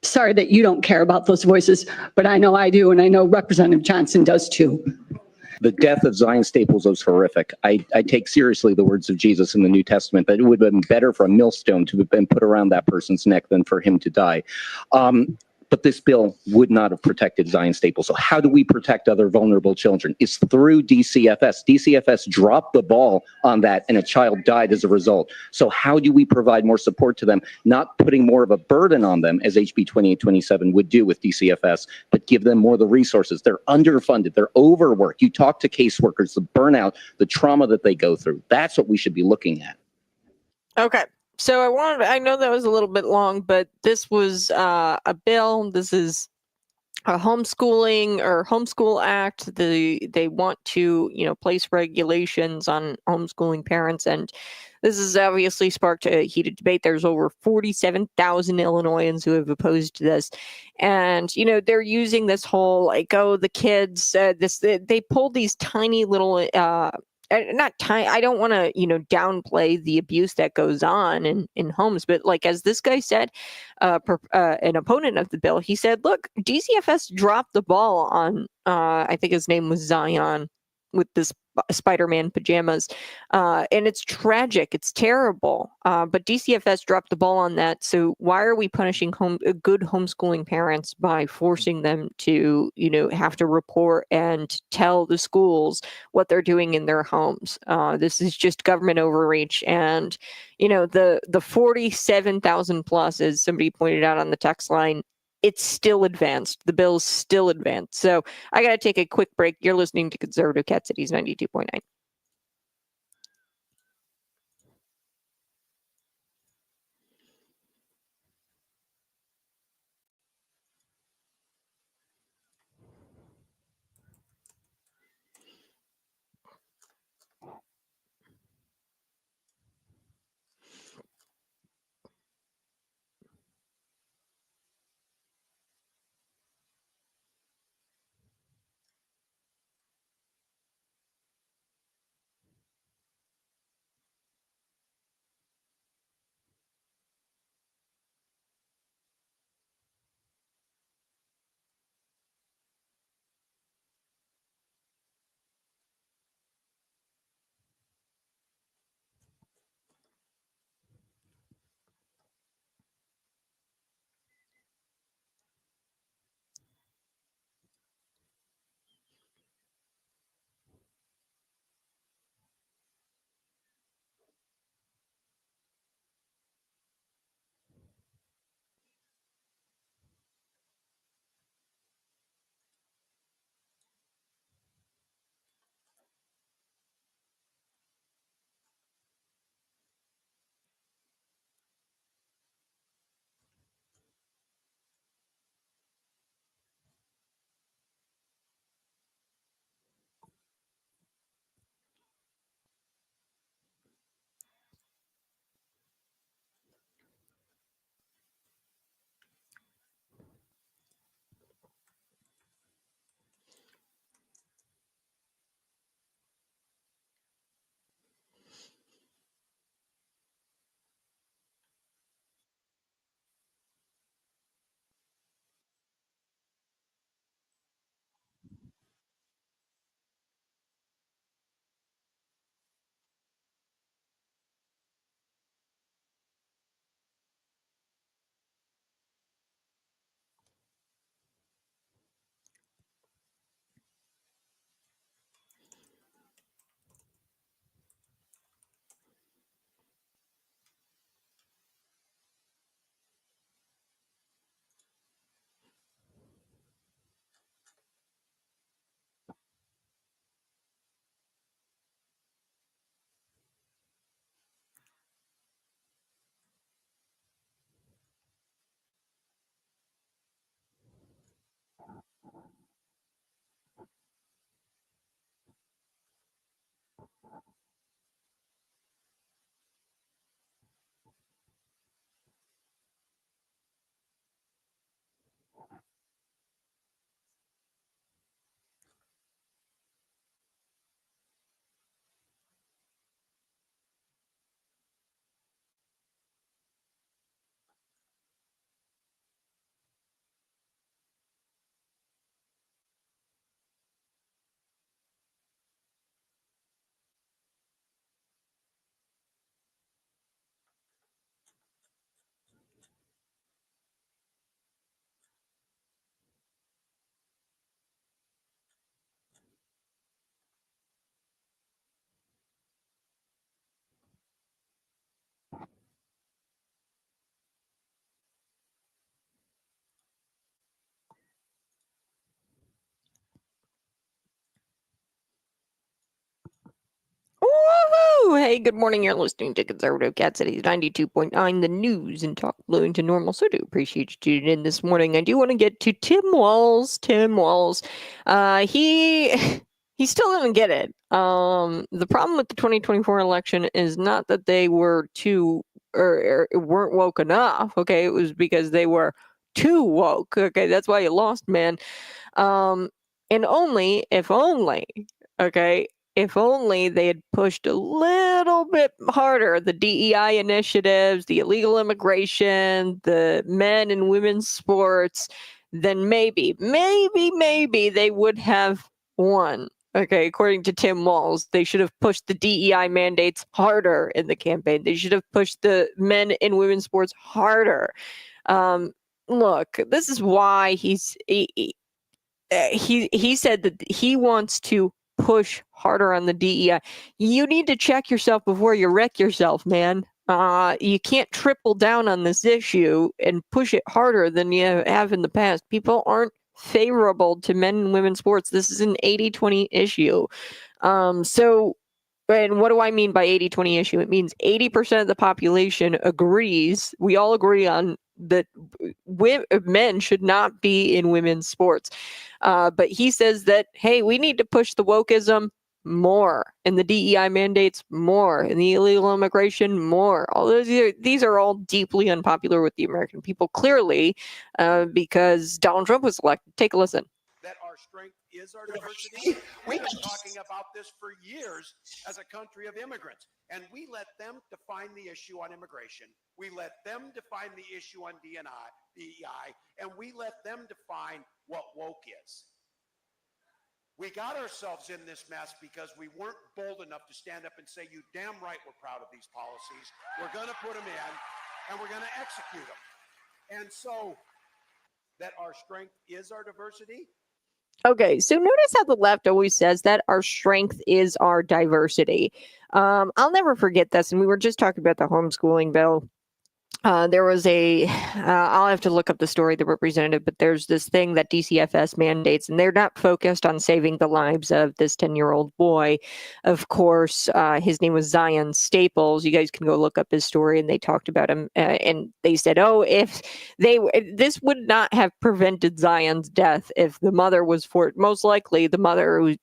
Sorry that you don't care about those voices, but I know I do, and I know Representative Johnson does too. The death of Zion Staples was horrific. I take seriously the words of Jesus in the New Testament that it would have been better for a millstone to have been put around that person's neck than for him to die. But this bill would not have protected Zion Staples. So how do we protect other vulnerable children? It's through DCFS. DCFS dropped the ball on that, and a child died as a result. So how do we provide more support to them, not putting more of a burden on them, as HB 2827 would do with DCFS, but give them more of the resources? They're underfunded. They're overworked. You talk to caseworkers, the burnout, the trauma that they go through. That's what we should be looking at. Okay. So I know that was a little bit long, but this was a bill. This is a homeschooling or homeschool act. They want to, place regulations on homeschooling parents. And this has obviously sparked a heated debate. There's over 47,000 Illinoisans who have opposed this. And, they're using this whole, the kids, they pulled these tiny little, not tiny. I don't want to, downplay the abuse that goes on in homes, but as this guy said, an opponent of the bill, he said, "Look, DCFS dropped the ball on, I think his name was Zion, with this Spider-Man pajamas, and it's tragic. It's terrible. But DCFS dropped the ball on that. So why are we punishing good homeschooling parents by forcing them to, have to report and tell the schools what they're doing in their homes? This is just government overreach. And, the 47,000 plus, as somebody pointed out on the text line, it's still advanced. The bill's still advanced. So I got to take a quick break. You're listening to Conservative Cat Cities 92.9. Woohoo! Hey, good morning. You're listening to Conservative Cat City's 92.9, the news and talk blue into normal. So I do appreciate you tuning in this morning. I do want to get to Tim Walz. Tim Walz. He still didn't get it. The problem with the 2024 election is not that they were too or weren't woke enough. Okay, it was because they were too woke. Okay, that's why you lost, man. And only if only. Okay, if only they had pushed a little bit harder the DEI initiatives, the illegal immigration, the men and women's sports, then maybe they would have won. Okay, according to Tim Walz, they should have pushed the DEI mandates harder in the campaign. They should have pushed the men and women's sports harder. Look, this is why he said that he wants to push harder on the DEI. You need to check yourself before you wreck yourself, man. You can't triple down on this issue and push it harder than you have in the past. People aren't favorable to men and women's sports. This is an 80-20 issue. And what do I mean by 80-20 issue? It means 80% of the population agrees. We all agree on that men should not be in women's sports. But he says that, hey, we need to push the wokeism more and the DEI mandates more and the illegal immigration more. All these are all deeply unpopular with the American people, clearly, because Donald Trump was elected. Take a listen. That our strength is our diversity. We've been talking about this for years as a country of immigrants, and we let them define the issue on immigration. We let them define the issue on DEI, and we let them define what woke is. We got ourselves in this mess because we weren't bold enough to stand up and say, you damn right we're proud of these policies. We're going to put them in, and we're going to execute them. And so that our strength is our diversity. Okay, so notice how the left always says that our strength is our diversity. I'll never forget this, and we were just talking about the homeschooling bill. There was I'll have to look up the story, the representative, but there's this thing that DCFS mandates, and they're not focused on saving the lives of this 10-year-old boy. Of course, his name was Zion Staples. You guys can go look up his story, and they talked about him, and they said, this would not have prevented Zion's death if the mother was most likely the mother who,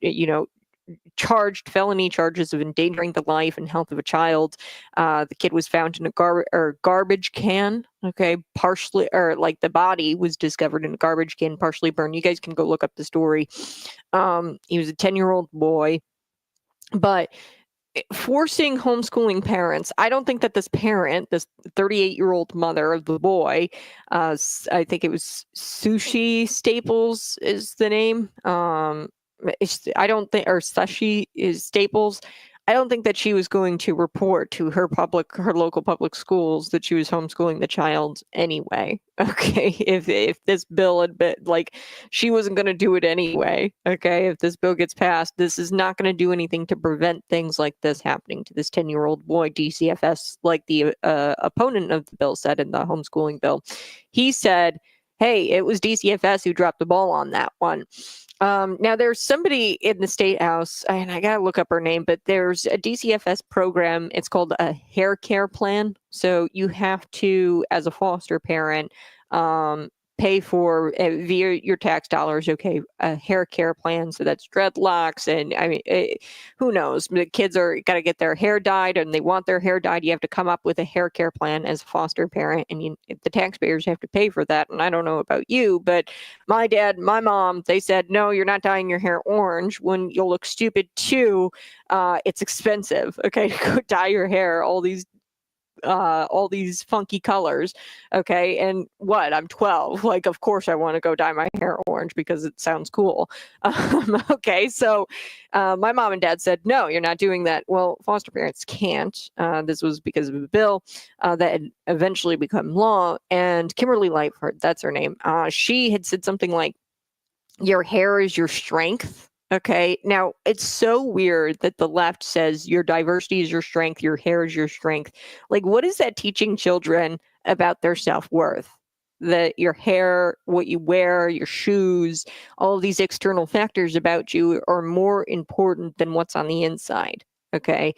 charged felony charges of endangering the life and health of a child. The kid was found in a garbage can. Okay, partially, or like the body was discovered in a garbage can, partially burned. You guys can go look up the story. He was a 10-year-old boy, but forcing homeschooling parents, I don't think that this 38-year-old mother of the boy, I think it was Sushi Staples is the name. I don't think, or Sashi is Staples. I don't think that she was going to report to her local public schools that she was homeschooling the child anyway. Okay, if this bill had been she wasn't going to do it anyway. Okay, if this bill gets passed, this is not going to do anything to prevent things like this happening to this 10-year-old boy. DCFS, like the opponent of the bill said in the homeschooling bill, he said, hey, it was DCFS who dropped the ball on that one. Now there's somebody in the State House, and I gotta look up her name, but there's a DCFS program. It's called a hair care plan. So you have to, as a foster parent, pay for via your tax dollars, okay, a hair care plan. So that's dreadlocks. And I mean, who knows? The kids are got to get their hair dyed and they want their hair dyed. You have to come up with a hair care plan as a foster parent, and the taxpayers have to pay for that. And I don't know about you, but my dad, my mom, they said, no, you're not dyeing your hair orange when you'll look stupid too. It's expensive, okay, to go dye your hair all these funky colors, okay, and what, I'm 12, like of course I want to go dye my hair orange because it sounds cool. Okay, so my mom and dad said, no, you're not doing that. Well, foster parents can't. This was because of a bill that had eventually become law, and Kimberly Lightford, that's her name, she had said something like, your hair is your strength. Okay. Now, it's so weird that the left says your diversity is your strength, your hair is your strength. Like, what is that teaching children about their self-worth? That your hair, what you wear, your shoes, all of these external factors about you are more important than what's on the inside. Okay.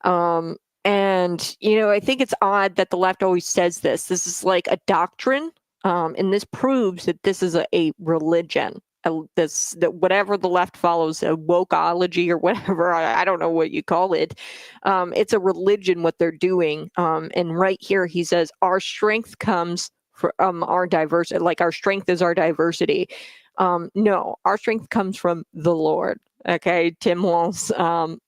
And, I think it's odd that the left always says this. This is like a doctrine. And this proves that this is a religion. That whatever the left follows, a wokeology or whatever, I don't know what you call it. It's a religion what they're doing. And right here he says our strength comes from our diversity. Like our strength is our diversity. No, our strength comes from the Lord. Okay, Tim Walz.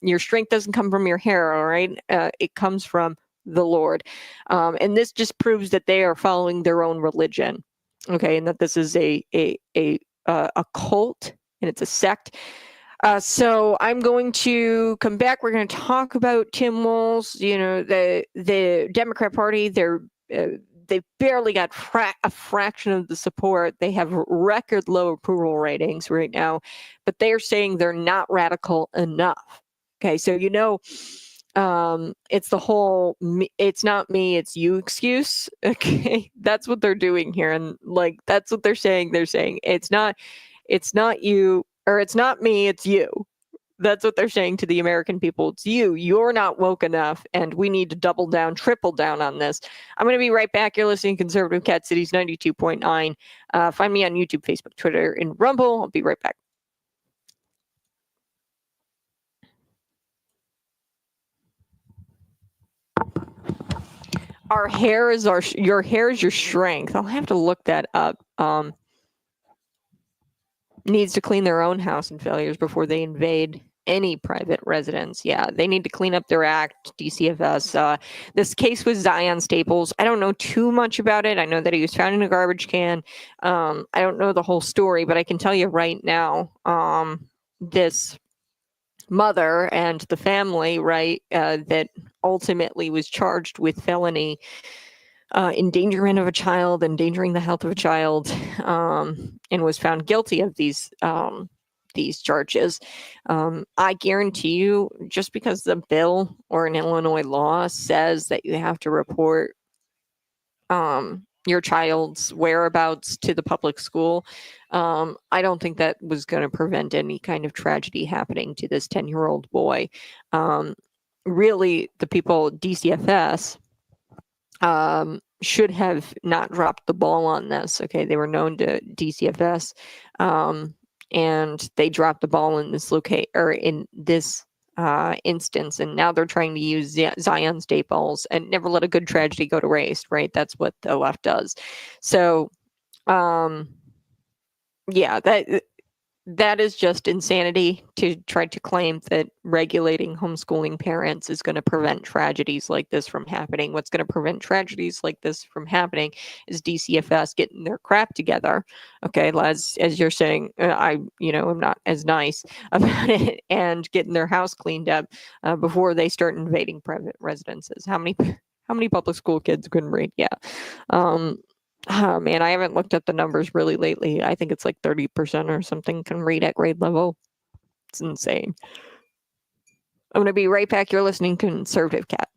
Your strength doesn't come from your hair. All right, it comes from the Lord. And this just proves that they are following their own religion. Okay, and that this is a cult and it's a sect. So I'm going to come back. We're going to talk about Tim Walz. The Democrat Party. They barely got a fraction of the support. They have record low approval ratings right now, but they are saying they're not radical enough. Okay, so it's the whole it's not me, it's you excuse. Okay, that's what they're doing here, and like that's what they're saying. They're saying it's not you, or it's not me, it's you. That's what they're saying to the American people. It's you. You're not woke enough, and we need to double down, triple down on this. I'm going to be right back. You're listening to Conservative Cat Cities 92.9. Find me on YouTube, Facebook, Twitter, and Rumble. I'll be right back. Your hair is your strength. I'll have to look that up. Needs to clean their own house and failures before they invade any private residence. Yeah, they need to clean up their act, DCFS. This case with Zion Staples, I don't know too much about it. I know that he was found in a garbage can. I don't know the whole story, but I can tell you right now, this mother and the family, right, that ultimately was charged with felony endangerment of a child, endangering the health of a child, and was found guilty of these charges. I guarantee you, just because the bill or an Illinois law says that you have to report your child's whereabouts to the public school, I don't think that was going to prevent any kind of tragedy happening to this 10-year-old boy. Really, the people at DCFS should have not dropped the ball on this. Okay, they were known to DCFS, and they dropped the ball in this instance, and now they're trying to use Zion Staples and never let a good tragedy go to waste. Right, that's what the left does. So, yeah, that is just insanity to try to claim that regulating homeschooling parents is going to prevent tragedies like this from happening. What's going to prevent tragedies like this from happening is DCFS getting their crap together. Okay, as you're saying, I'm not as nice about it, and getting their house cleaned up before they start invading private residences. How many public school kids couldn't read? Yeah. Oh man, I haven't looked at the numbers really lately. I think it's like 30% or something can read at grade level. It's insane. I'm going to be right back. You're listening to Conservative Cat.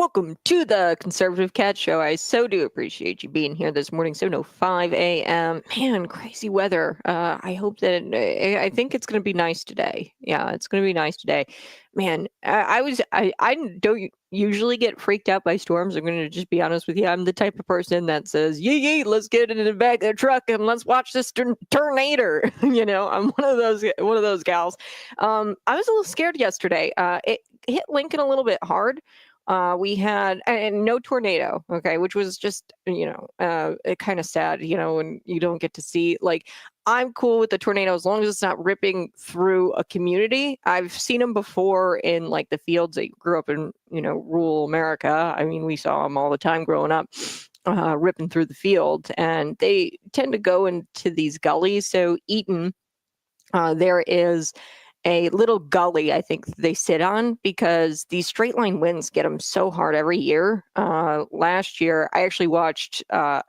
Welcome to the Conservative Cat Show. I so do appreciate you being here this morning. 7:05 a.m. Man, crazy weather. I hope that I think it's going to be nice today. Yeah, it's going to be nice today. Man, I don't usually get freaked out by storms. I'm going to just be honest with you. I'm the type of person that says, "Yee, let's get in the back of the truck and let's watch this tornado." I'm one of those gals. I was a little scared yesterday. It hit Lincoln a little bit hard. We had and no tornado, okay, which was just it kind of sad, when you don't get to see. Like, I'm cool with the tornado as long as it's not ripping through a community. I've seen them before in like the fields. I grew up in rural America. I mean, we saw them all the time growing up, ripping through the field, and they tend to go into these gullies. So Eaton, there is a little gully I think they sit on because these straight line winds get them so hard every year. Last year, I actually watched a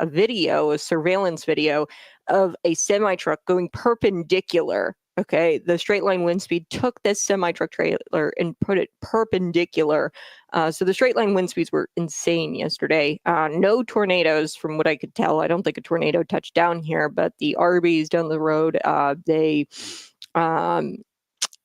surveillance video of a semi truck going perpendicular. Okay, the straight line wind speed took this semi truck trailer and put it perpendicular. So the straight line wind speeds were insane yesterday. No tornadoes from what I could tell. I don't think a tornado touched down here, but the Arby's down the road,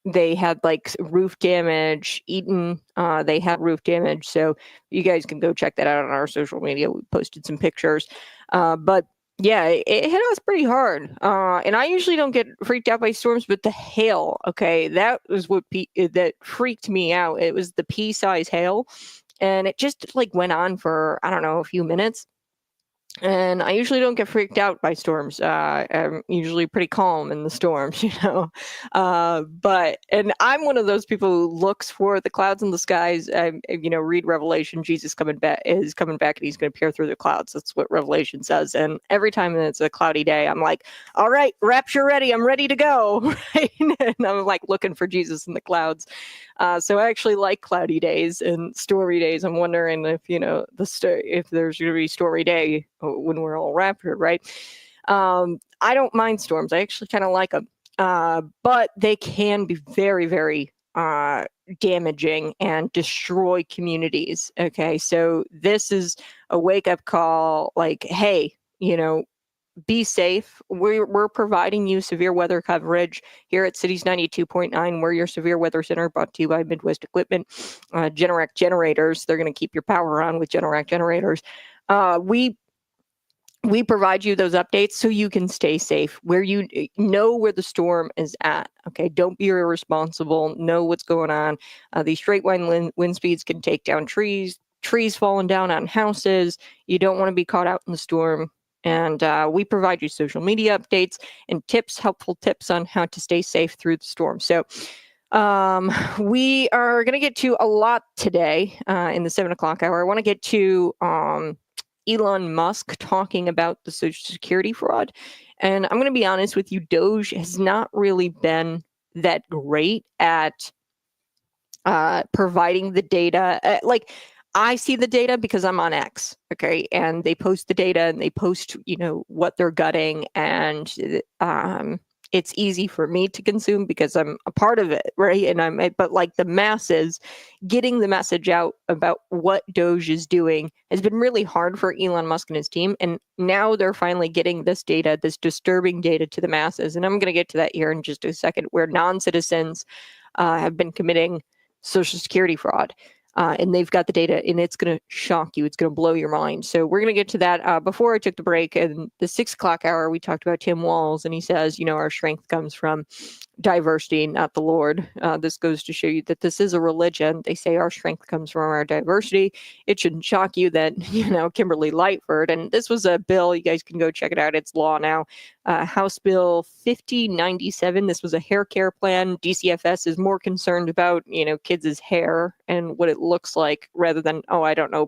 they had like roof damage. Eaton, they had roof damage. So you guys can go check that out on our social media. We posted some pictures. But yeah, it hit us pretty hard. And I usually don't get freaked out by storms, but the hail, okay, that was what that freaked me out. It was the pea-size hail. And it just like went on for, I don't know, a few minutes. And I usually don't get freaked out by storms. I'm usually pretty calm in the storms, and I'm one of those people who looks for the clouds in the skies. Read Revelation. Jesus is coming back, and he's going to appear through the clouds. That's what Revelation says. And every time it's a cloudy day, I'm like, all right, rapture ready. I'm ready to go. Right? And I'm like looking for Jesus in the clouds. So I actually like cloudy days and stormy days. I'm wondering if, if there's going to be stormy day when we're all raptured, right? I don't mind storms. I actually kind of like them. But they can be very, very damaging and destroy communities. Okay, so this is a wake-up call, like, hey, be safe. We're providing you severe weather coverage here at Cities 92.9. We're your severe weather center, brought to you by Midwest Equipment. Generac generators. They're going to keep your power on with Generac generators. We provide you those updates so you can stay safe, where you know where the storm is at. Okay, don't be irresponsible. Know what's going on. These straight line wind speeds can take down trees falling down on houses. You don't want to be caught out in the storm. And we provide you social media updates and helpful tips on how to stay safe through the storm. So we are going to get to a lot today in the 7 o'clock hour. I want to get to Elon Musk talking about the Social Security fraud. And I'm going to be honest with you, Doge has not really been that great at providing the data. I see the data because I'm on X, okay, and they post the data and they post, what they're gutting, and it's easy for me to consume because I'm a part of it, right? But like the masses, getting the message out about what Doge is doing has been really hard for Elon Musk and his team, and now they're finally getting this data, this disturbing data, to the masses, and I'm going to get to that here in just a second, where non-citizens have been committing Social Security fraud. And they've got the data, and it's going to shock you. It's going to blow your mind. So we're going to get to that. Before I took the break, in the 6 o'clock hour, we talked about Tim Walz, and he says, our strength comes from diversity, not the Lord. This goes to show you that this is a religion. They say our strength comes from our diversity. It shouldn't shock you that, Kimberly Lightford, and this was a bill, you guys can go check it out. It's law now. House Bill 5097. This was a hair care plan. DCFS is more concerned about, kids' hair and what it looks like rather than,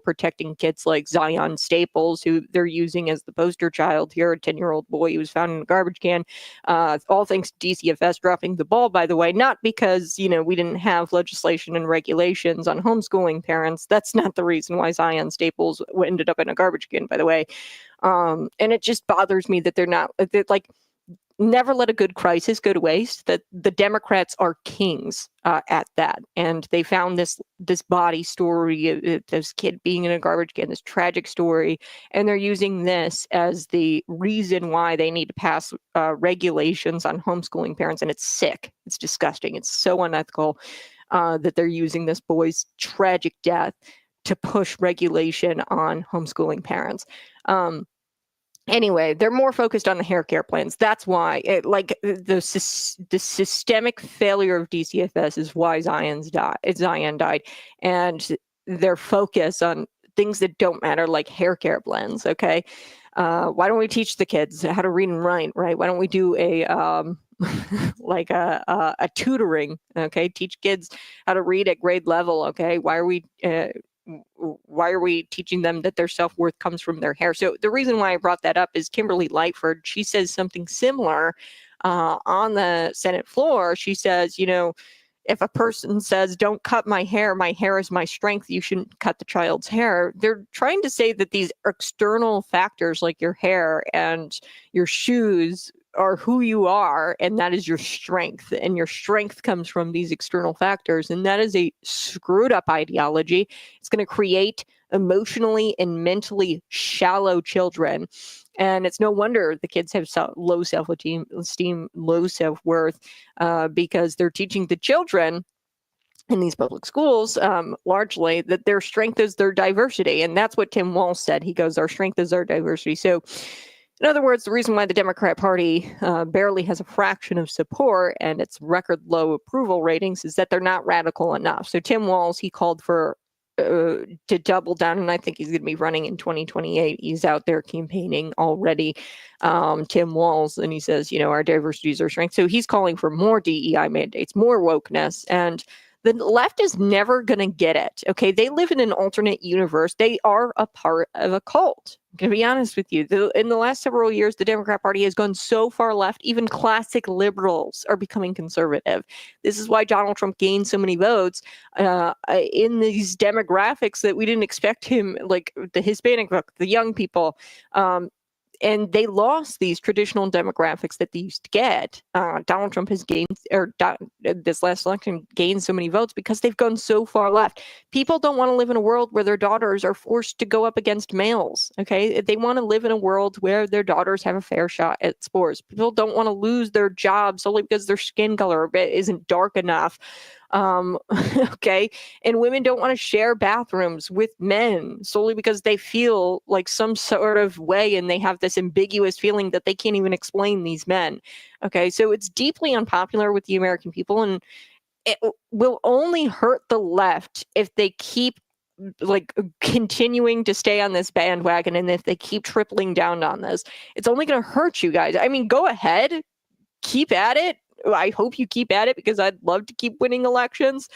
protecting kids like Zion Staples, who they're using as the poster child here, a 10-year-old boy who was found in a garbage can. All thanks to DCFS dropping the ball, by the way, not because, we didn't have legislation and regulations on homeschooling parents. That's not the reason why Zion Staples ended up in a garbage can, by the way. And it just bothers me that they're never let a good crisis go to waste, that the Democrats are kings at that. And they found this this body story, this kid being in a garbage can, this tragic story, and they're using this as the reason why they need to pass regulations on homeschooling parents. And it's sick. It's disgusting. It's so unethical that they're using this boy's tragic death to push regulation on homeschooling parents. Anyway, they're more focused on the hair care plans. That's why, the systemic failure of DCFS is why Zion died, and their focus on things that don't matter, like hair care plans. Okay, why don't we teach the kids how to read and write? Right? Why don't we do a a tutoring? Okay, teach kids how to read at grade level. Okay, why are we teaching them that their self-worth comes from their hair? So the reason why I brought that up is Kimberly Lightford. She says something similar on the Senate floor. She says, if a person says, don't cut my hair is my strength, you shouldn't cut the child's hair. They're trying to say that these external factors like your hair and your shoes are who you are, and that is your strength, and your strength comes from these external factors, and that is a screwed up ideology. It's going to create emotionally and mentally shallow children, and it's no wonder the kids have low self-esteem, low self-worth, because they're teaching the children in these public schools, largely, that their strength is their diversity. And that's what Tim Walz said. He goes, our strength is our diversity. So in other words, the reason why the Democrat Party barely has a fraction of support and its record low approval ratings is that they're not radical enough. So Tim Walz, he called for to double down, and I think he's going to be running in 2028. He's out there campaigning already, Tim Walz, and he says, our diversity is our strength. So he's calling for more DEI mandates, more wokeness, and the left is never going to get it. Okay, they live in an alternate universe. They are a part of a cult. I'm going to be honest with you. In the last several years, the Democrat Party has gone so far left, even classic liberals are becoming conservative. This is why Donald Trump gained so many votes in these demographics that we didn't expect him, like the Hispanic, the young people. And they lost these traditional demographics that they used to get. Donald Trump has gained, this last election gained so many votes because they've gone so far left. People don't want to live in a world where their daughters are forced to go up against males. Okay, they want to live in a world where their daughters have a fair shot at sports. People don't want to lose their jobs solely because their skin color isn't dark enough. Okay, and women don't want to share bathrooms with men solely because they feel like some sort of way, and they have this ambiguous feeling that they can't even explain these men. Okay, so it's deeply unpopular with the American people, and it will only hurt the left if they keep continuing to stay on this bandwagon, and if they keep tripling down on this. It's only going to hurt you guys. I mean, go ahead, keep at it. I hope you keep at it, because I'd love to keep winning elections.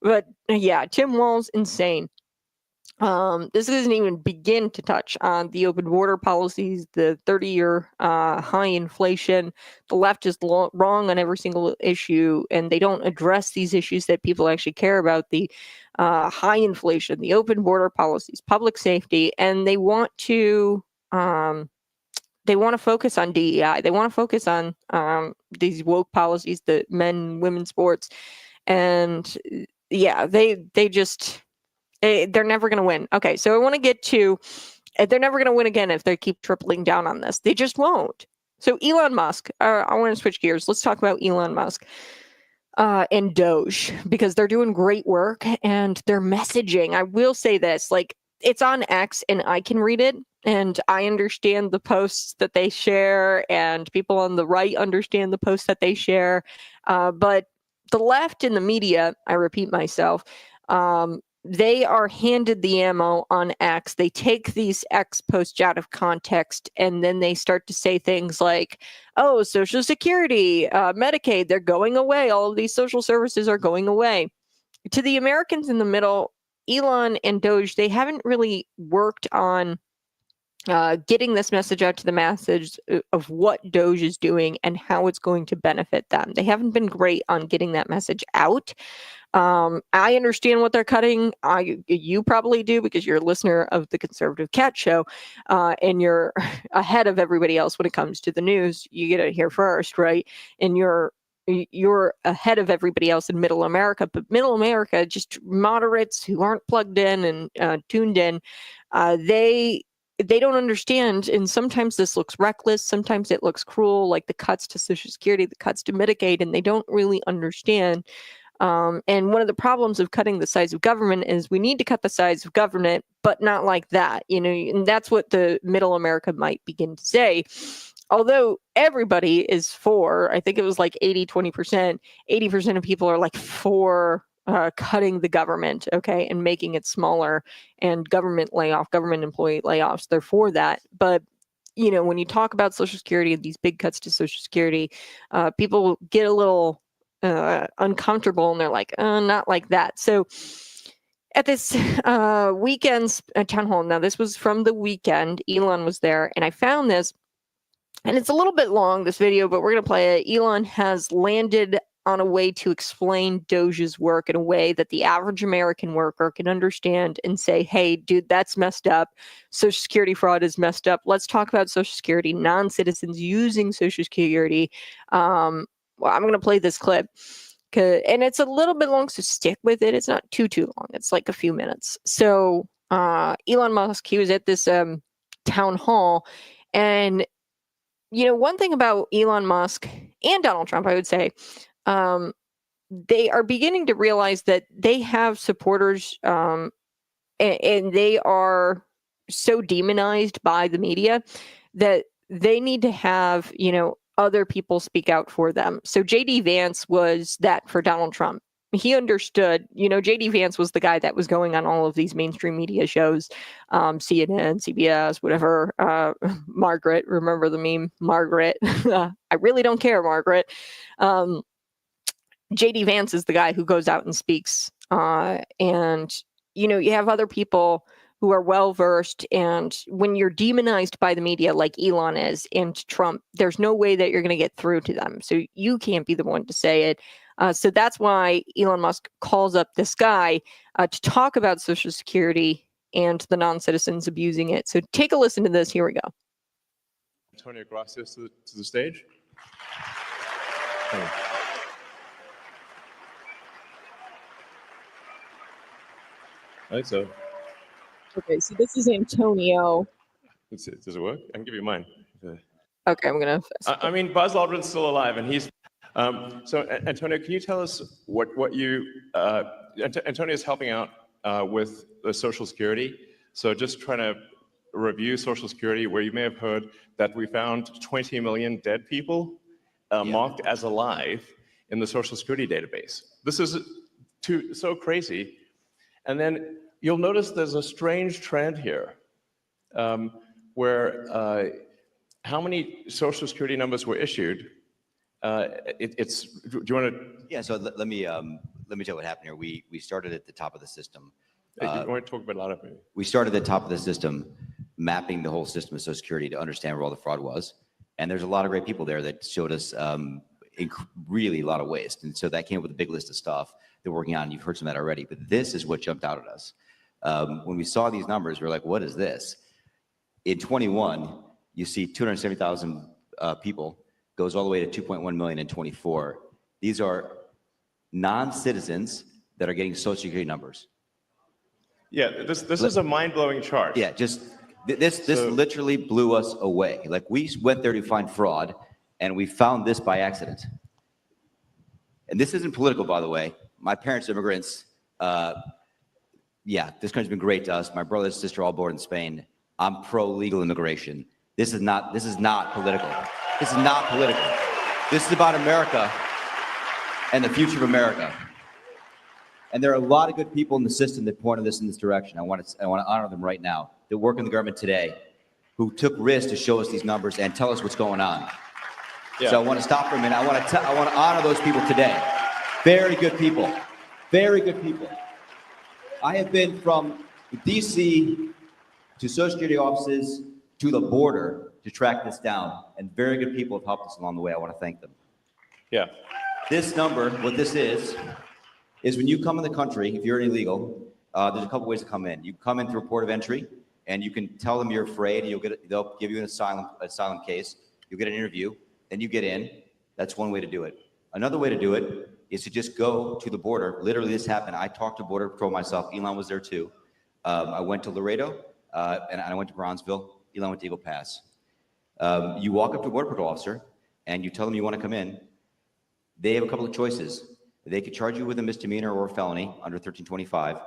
But yeah, Tim Walz, insane. This doesn't even begin to touch on the open border policies, the 30-year high inflation. The left is wrong on every single issue, and they don't address these issues that people actually care about: the high inflation, the open border policies, public safety, and they want to focus on DEI. They want to focus on these woke policies, the men, women's sports, and yeah, they're never going to win. Okay, so I want to get to, they're never going to win again if they keep tripling down on this. They just won't. So Elon Musk, I want to switch gears. Let's talk about Elon Musk and Doge, because they're doing great work and their messaging. I will say this, it's on X and I can read it, and I understand the posts that they share, and people on the right understand the posts that they share. But the left and the media, I repeat myself, they are handed the ammo on X. They take these X posts out of context, and then they start to say things like, oh, Social Security, Medicaid, they're going away. All of these social services are going away. To the Americans in the middle, Elon and Doge, they haven't really worked on getting this message out to the masses of what Doge is doing and how it's going to benefit them. They haven't been great on getting that message out. I understand what they're cutting. You probably do, because you're a listener of the Conservative Cat Show, and you're ahead of everybody else when it comes to the news. You get it here first, right? And you're you're ahead of everybody else in middle America, but middle America, just moderates who aren't plugged in and tuned in, they don't understand. And sometimes this looks reckless. Sometimes it looks cruel, like the cuts to Social Security, the cuts to Medicaid, and they don't really understand. And one of the problems of cutting the size of government is we need to cut the size of government, but not like that, and that's what the middle America might begin to say. Although everybody is for, I think it was like 20%, 80% of people are like for cutting the government, okay, and making it smaller, and government employee layoffs, they're for that. But when you talk about Social Security, these big cuts to Social Security, people get a little uncomfortable, and they're like, not like that. So at this weekend's town hall, now this was from the weekend, Elon was there, and I found this, and it's a little bit long, this video, but we're going to play it. Elon has landed on a way to explain Doge's work in a way that the average American worker can understand and say, hey, dude, that's messed up. Social Security fraud is messed up. Let's talk about Social Security, non-citizens using Social Security. Well, I'm going to play this clip, and it's a little bit long, so stick with it. It's not too long. It's like a few minutes. So Elon Musk, he was at this town hall, and one thing about Elon Musk and Donald Trump, I would say, they are beginning to realize that they have supporters, and they are so demonized by the media that they need to have, other people speak out for them. So JD Vance was that for Donald Trump. He understood, JD Vance was the guy that was going on all of these mainstream media shows, CNN, CBS, whatever. Margaret, remember the meme? Margaret. I really don't care, Margaret. JD Vance is the guy who goes out and speaks. And, you have other people who are well-versed, and when you're demonized by the media like Elon is and Trump, there's no way that you're going to get through to them. So you can't be the one to say it. So that's why Elon Musk calls up this guy to talk about Social Security and the non-citizens abusing it. So take a listen to this. Here we go. Antonio Gracias to the stage. I think so. Okay, so this is Antonio. Let's see, does it work? I can give you mine. Okay, I'm going to... I mean, Buzz Aldrin's still alive, and he's... So, Antonio, can you tell us what you... Antonio's helping out with the Social Security. So just trying to review Social Security, where you may have heard that we found 20 million dead people marked as alive in the Social Security database. This is so crazy. And then you'll notice there's a strange trend here where how many Social Security numbers were issued. Do you want to? Yeah, so let me tell you what happened here. We started at the top of the system. You want to talk about a lot of it? We started at the top of the system, mapping the whole system of Social Security to understand where all the fraud was. And there's a lot of great people there that showed us really a lot of waste. And so that came up with a big list of stuff they're working on. You've heard some of that already, but this is what jumped out at us. When we saw these numbers, we were like, what is this? In 21, you see 270,000 people, goes all the way to 2.1 million in 24. These are non-citizens that are getting Social Security numbers. Yeah, this is a mind-blowing chart. Yeah, just this literally blew us away. Like, we went there to find fraud, and we found this by accident. And this isn't political, by the way. My parents are immigrants. Yeah, this country's been great to us. My brother and sister all born in Spain. I'm pro-legal immigration. This is not political. This is not political. This is about America and the future of America. And there are a lot of good people in the system that pointed us in this direction. I want to honor them right now, that work in the government today, who took risks to show us these numbers and tell us what's going on. Yeah. So I want to stop for a minute. I want to honor those people today. Very good people. Very good people. I have been from DC to Social Security offices to the border to track this down, and very good people have helped us along the way. I want to thank them. Yeah. This number, what this is when you come in the country, if you're illegal, there's a couple ways to come in. You come in through a port of entry, and you can tell them you're afraid, and they'll give you an asylum case. You'll get an interview, then you get in. That's one way to do it. Another way to do it is to just go to the border. Literally, this happened. I talked to Border Patrol myself. Elon was there too. I went to Laredo and I went to Bronzeville. Elon went to Eagle Pass. You walk up to a Border Patrol officer and you tell them you want to come in. They have a couple of choices. They could charge you with a misdemeanor or a felony under 1325,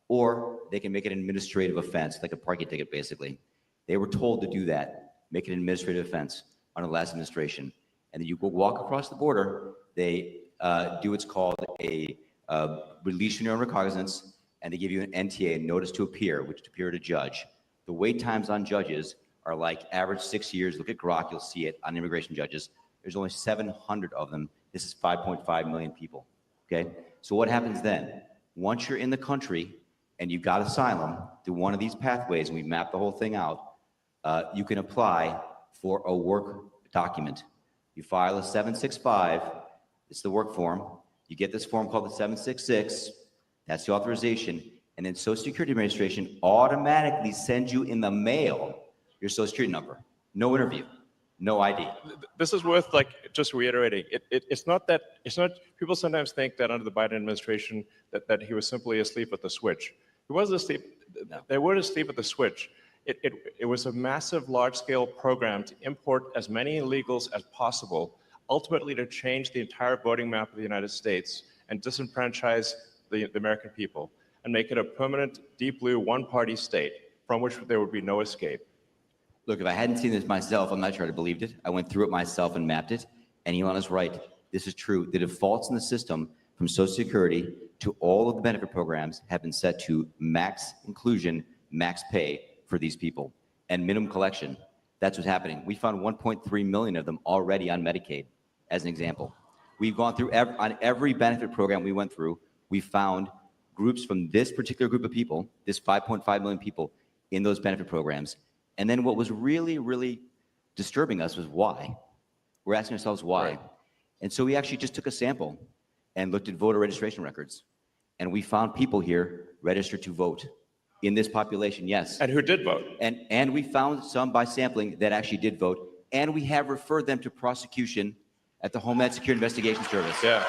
or they can make it an administrative offense, like a parking ticket, basically. They were told to do that, make it an administrative offense under the last administration. And then you go walk across the border, they do what's called a release your own recognizance, and they give you an NTA, notice to appear, which is to appear to judge. The wait times on judges are like average 6 years. Look at Grok, you'll see it on immigration judges. There's only 700 of them. This is 5.5 million people, okay? So what happens then? Once you're in the country and you got asylum through one of these pathways, and we map the whole thing out, you can apply for a work document. You file a 765, it's the work form. You get this form called the 766, that's the authorization, and then Social Security Administration automatically sends you in the mail your Social Security number. No interview, no ID. This is worth just reiterating. It's not, people sometimes think that under the Biden administration that he was simply asleep at the switch. He wasn't asleep, No. They weren't asleep at the switch. It was a massive, large-scale program to import as many illegals as possible, ultimately to change the entire voting map of the United States and disenfranchise the American people and make it a permanent, deep blue, one-party state from which there would be no escape. Look, if I hadn't seen this myself, I'm not sure I'd have believed it. I went through it myself and mapped it, and Elon is right. This is true. The defaults in the system from Social Security to all of the benefit programs have been set to max inclusion, max pay for these people, and minimum collection. That's what's happening. We found 1.3 million of them already on Medicaid, as an example. We've gone through on every benefit program we went through, we found groups from this particular group of people, this 5.5 million people in those benefit programs. And then what was really, really disturbing us was why. We're asking ourselves why. Right. And so we actually just took a sample and looked at voter registration records. And we found people here registered to vote in this population, yes. And who did vote? And we found some by sampling that actually did vote. And we have referred them to prosecution at the Homeland Security Investigation Service. Yeah.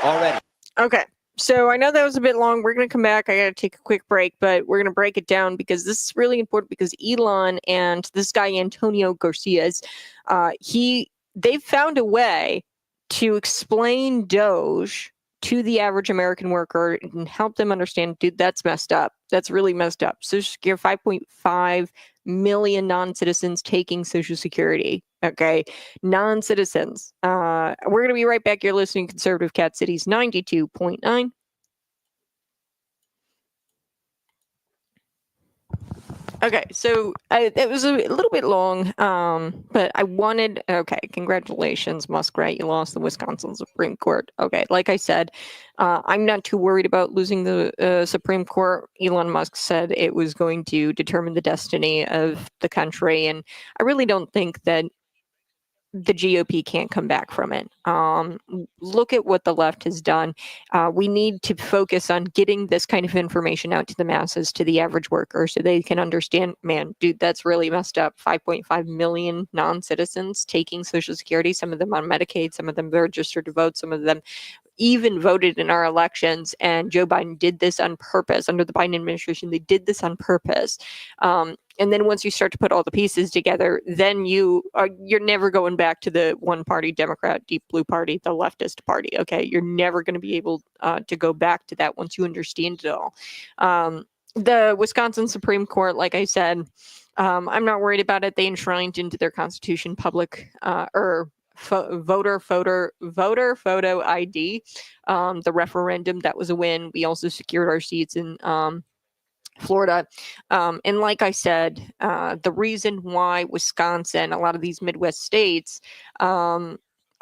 Already. Okay. So I know that was a bit long. We're going to come back. I got to take a quick break, but we're going to break it down because this is really important because Elon and this guy, Antonio Garcia's, they've found a way to explain Doge to the average American worker and help them understand, dude, that's messed up. That's really messed up. Social Security, 5.5 million non-citizens taking Social Security. Okay. Non-citizens. We're going to be right back. You're listening to Conservative Cat Cities 92.9. Okay, so it was a little bit long, but I wanted, okay, congratulations, Muskrat, you lost the Wisconsin Supreme Court. Okay, like I said, I'm not too worried about losing the Supreme Court. Elon Musk said it was going to determine the destiny of the country, and I really don't think that the GOP can't come back from it. Look at what the left has done. We need to focus on getting this kind of information out to the masses, to the average worker, so they can understand, man, dude, that's really messed up. 5.5 million non-citizens taking Social Security, some of them on Medicaid, some of them registered to vote, some of them even voted in our elections, and Joe Biden did this on purpose. Under the Biden administration, they did this on purpose. And then once you start to put all the pieces together, then you're never going back to the one-party Democrat, deep blue party, the leftist party. Okay, you're never going to be able to go back to that once you understand it all. The Wisconsin Supreme Court, like I said, I'm not worried about it. They enshrined into their constitution public voter photo ID. The referendum, that was a win. We also secured our seats in Florida. And like I said, the reason why Wisconsin, a lot of these Midwest states,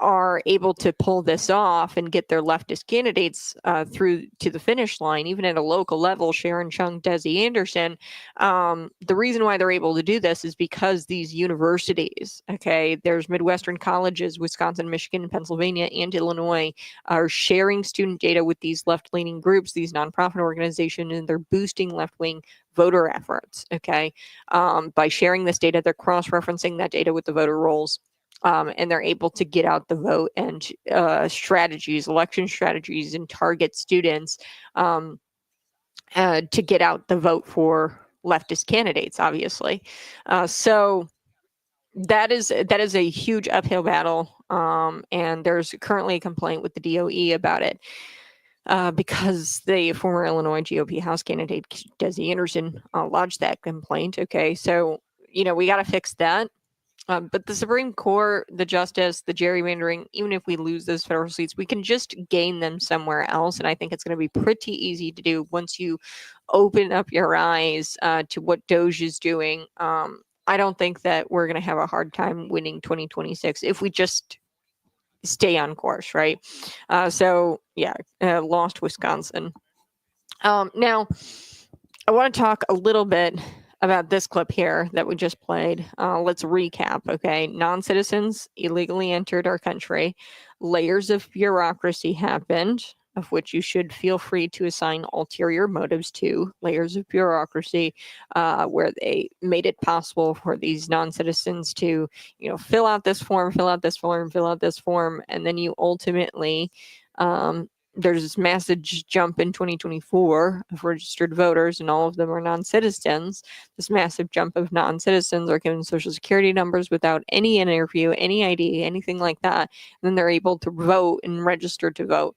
are able to pull this off and get their leftist candidates through to the finish line, even at a local level, Sharon Chung, Desi Anderson, the reason why they're able to do this is because these universities, okay, there's Midwestern colleges, Wisconsin, Michigan, Pennsylvania, and Illinois, are sharing student data with these left-leaning groups, these nonprofit organizations, and they're boosting left-wing voter efforts, okay? By sharing this data, they're cross-referencing that data with the voter rolls. and they're able to get out the vote and strategies, election strategies, and target students to get out the vote for leftist candidates, obviously. So that is a huge uphill battle, and there's currently a complaint with the DOE about it. Because the former Illinois GOP House candidate, Desi Anderson, lodged that complaint. Okay, so, we got to fix that. But the Supreme Court, the justice, the gerrymandering, even if we lose those federal seats, we can just gain them somewhere else. And I think it's going to be pretty easy to do once you open up your eyes to what Doge is doing. I don't think that we're going to have a hard time winning 2026 if we just stay on course, right? Lost Wisconsin. Now, I want to talk a little bit about this clip here that we just played. Let's recap, okay? Non-citizens illegally entered our country. Layers of bureaucracy happened, of which you should feel free to assign ulterior motives to. Layers of bureaucracy where they made it possible for these non-citizens to, fill out this form, fill out this form, fill out this form, and then you ultimately there's this massive jump in 2024 of registered voters, and all of them are non-citizens. This massive jump of non-citizens are given social security numbers without any interview, any ID, anything like that. And then they're able to vote and register to vote.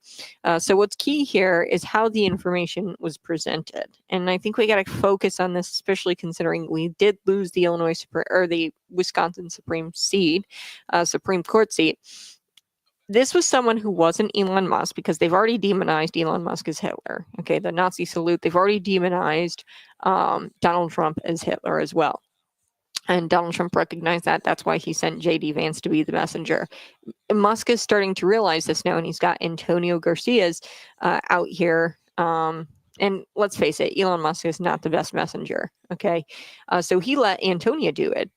So what's key here is how the information was presented. And I think we got to focus on this, especially considering we did lose the the Wisconsin Supreme Court seat. This was someone who wasn't Elon Musk, because they've already demonized Elon Musk as Hitler. Okay, the Nazi salute, they've already demonized Donald Trump as Hitler as well. And Donald Trump recognized that. That's why he sent J.D. Vance to be the messenger. Musk is starting to realize this now, and he's got Antonio Garcia's out here. And let's face it, Elon Musk is not the best messenger. Okay, so he let Antonio do it.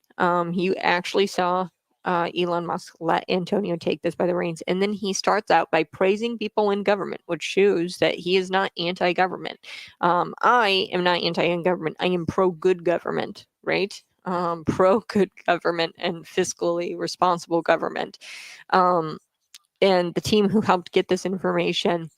He actually saw Elon Musk let Antonio take this by the reins. And then he starts out by praising people in government, which shows that he is not anti-government. I am not anti-government. I am pro-good government, right? Pro-good government and fiscally responsible government. And the team who helped get this information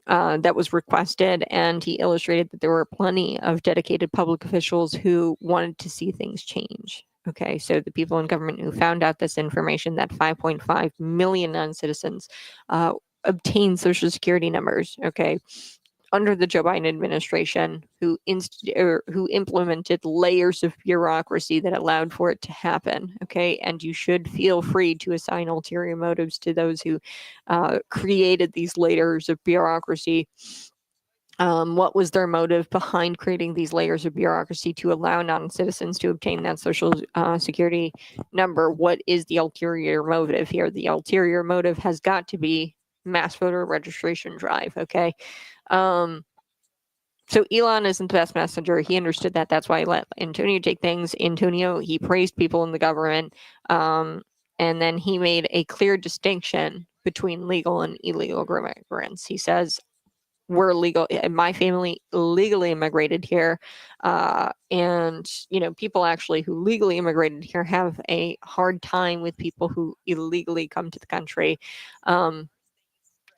that was requested, and he illustrated that there were plenty of dedicated public officials who wanted to see things change. Okay, so the people in government who found out this information, that 5.5 million non-citizens obtained Social Security numbers, okay, under the Joe Biden administration, who implemented layers of bureaucracy that allowed for it to happen, okay? And you should feel free to assign ulterior motives to those who created these layers of bureaucracy. What was their motive behind creating these layers of bureaucracy to allow non-citizens to obtain that Social Security number? What is the ulterior motive here? The ulterior motive has got to be mass voter registration drive, okay? So Elon isn't the best messenger. He understood that. That's why he let Antonio take things. Antonio, he praised people in the government, and then he made a clear distinction between legal and illegal immigrants. He says, we're legal. My family legally immigrated here. And, people actually who legally immigrated here have a hard time with people who illegally come to the country.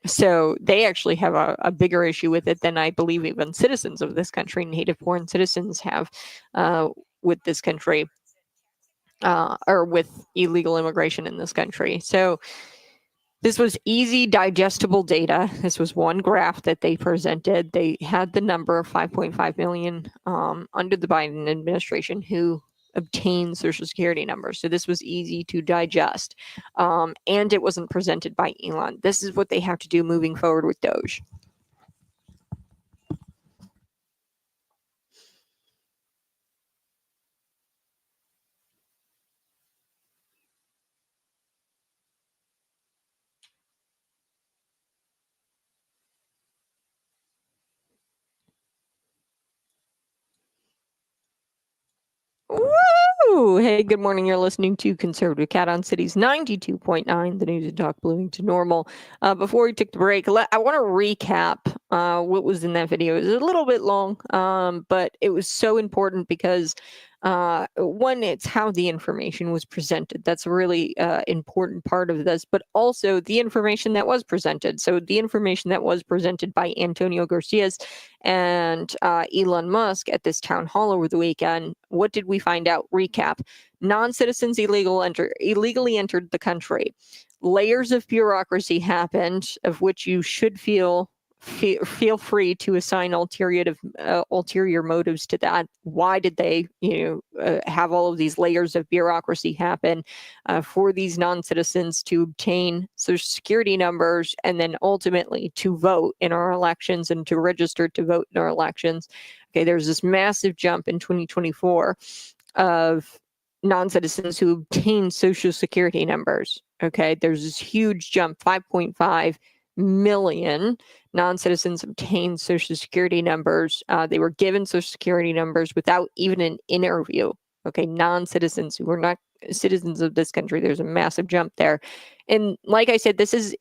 So they actually have a bigger issue with it than I believe even citizens of this country, native-born citizens, have with this country, or with illegal immigration in this country. So this was easy, digestible data. This was one graph that they presented. They had the number of 5.5 million under the Biden administration who obtained Social Security numbers. So this was easy to digest. And it wasn't presented by Elon. This is what they have to do moving forward with Doge. Woo! Hey, good morning. You're listening to Conservative Cat on Cities 92.9, the news and talk Bloomington Normal. Before we take the break, I want to recap what was in that video. It was a little bit long, but it was so important because one, it's how the information was presented. That's a really important part of this, but also the information that was presented. So the information that was presented by Antonio Garcia and Elon Musk at this town hall over the weekend. What did we find out? Recap: non-citizens illegally entered the country. Layers of bureaucracy happened, of which you should feel free to assign ulterior motives to that. Why did they, have all of these layers of bureaucracy happen for these non-citizens to obtain social security numbers and then ultimately to vote in our elections and to register to vote in our elections? Okay, there's this massive jump in 2024 of non-citizens who obtain social security numbers. Okay, there's this huge jump, 5.5 million non-citizens obtained social security numbers. They were given social security numbers without even an interview. Okay, non-citizens who were not citizens of this country. There's a massive jump there. And like I said, this is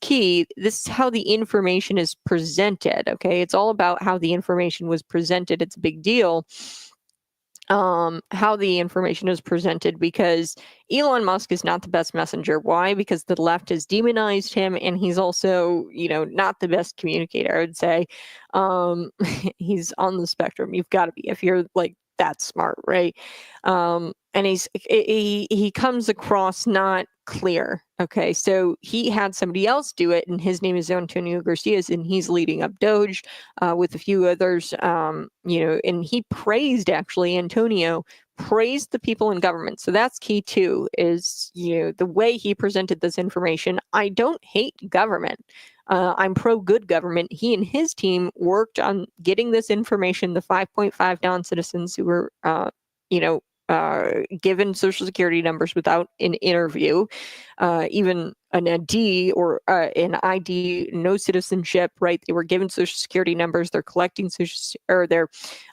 key. This is how the information is presented. Okay, it's all about how the information was presented. It's a big deal. How the information is presented, because Elon Musk is not the best messenger. Why? Because the left has demonized him, and he's also, not the best communicator, I would say. He's on the spectrum. You've got to be, if you're like that smart, right? And he comes across not clear. Okay, so he had somebody else do it, and his name is Antonio Garcia, and he's leading up Doge with a few others. And he praised, actually, Antonio praised the people in government. So that's key too, is the way he presented this information. I don't hate government. I'm pro good government. He and his team worked on getting this information, the 5.5 non-citizens who were, given social security numbers without an interview, even an ID or an ID, no citizenship, right? They were given social security numbers. They're collecting they're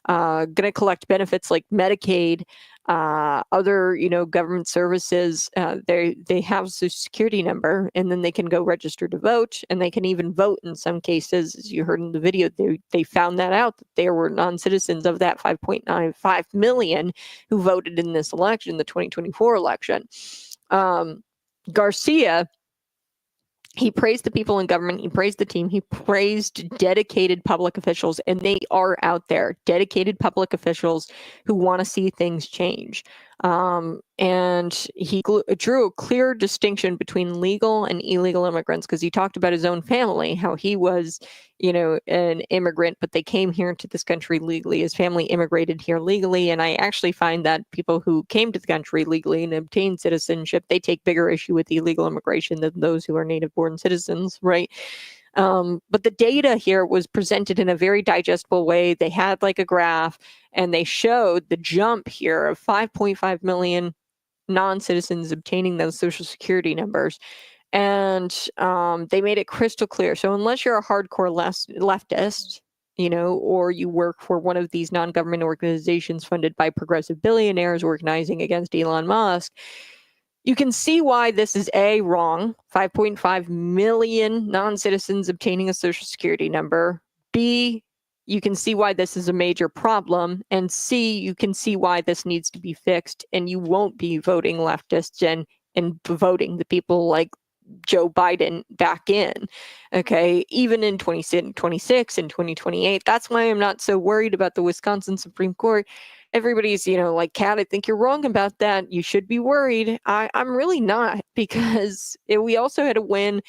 going to collect benefits like Medicaid, other, government services. They have a social security number, and then they can go register to vote, and they can even vote in some cases. As you heard in the video, they found that out, that there were non-citizens of that 5.95 million who voted in this election, the 2024 election. Garcia, he praised the people in government. He praised the team. He praised dedicated public officials, and they are out there, dedicated public officials who want to see things change. And he drew a clear distinction between legal and illegal immigrants, because he talked about his own family, how he was, an immigrant, but they came here to this country legally. His family immigrated here legally. And I actually find that people who came to the country legally and obtained citizenship, they take bigger issue with illegal immigration than those who are native-born citizens, right? But the data here was presented in a very digestible way. They had like a graph, and they showed the jump here of 5.5 million non-citizens obtaining those social security numbers. And they made it crystal clear. So unless you're a hardcore leftist, or you work for one of these non-government organizations funded by progressive billionaires organizing against Elon Musk, you can see why this is A, wrong. 5.5 million non-citizens obtaining a social security number. B, you can see why this is a major problem. And C, you can see why this needs to be fixed, and you won't be voting leftists and voting the people like Joe Biden back in. Okay, even in 2026 and 2028. That's why I'm not so worried about the Wisconsin Supreme Court. Everybody's, like, Kat, I think you're wrong about that. You should be worried. I'm really not, because we also had a win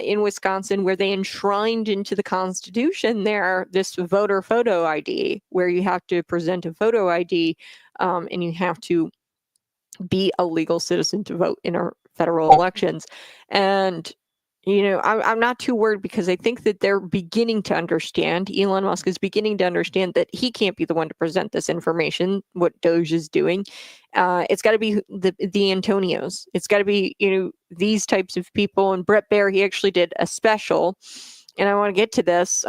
in Wisconsin where they enshrined into the Constitution there this voter photo ID, where you have to present a photo ID and you have to be a legal citizen to vote in our federal elections. And I'm not too worried, because I think that they're beginning to understand, Elon Musk is beginning to understand that he can't be the one to present this information, what Doge is doing. It's got to be the Antonios. It's got to be, these types of people. And Brett Baer, he actually did a special, and I want to get to this.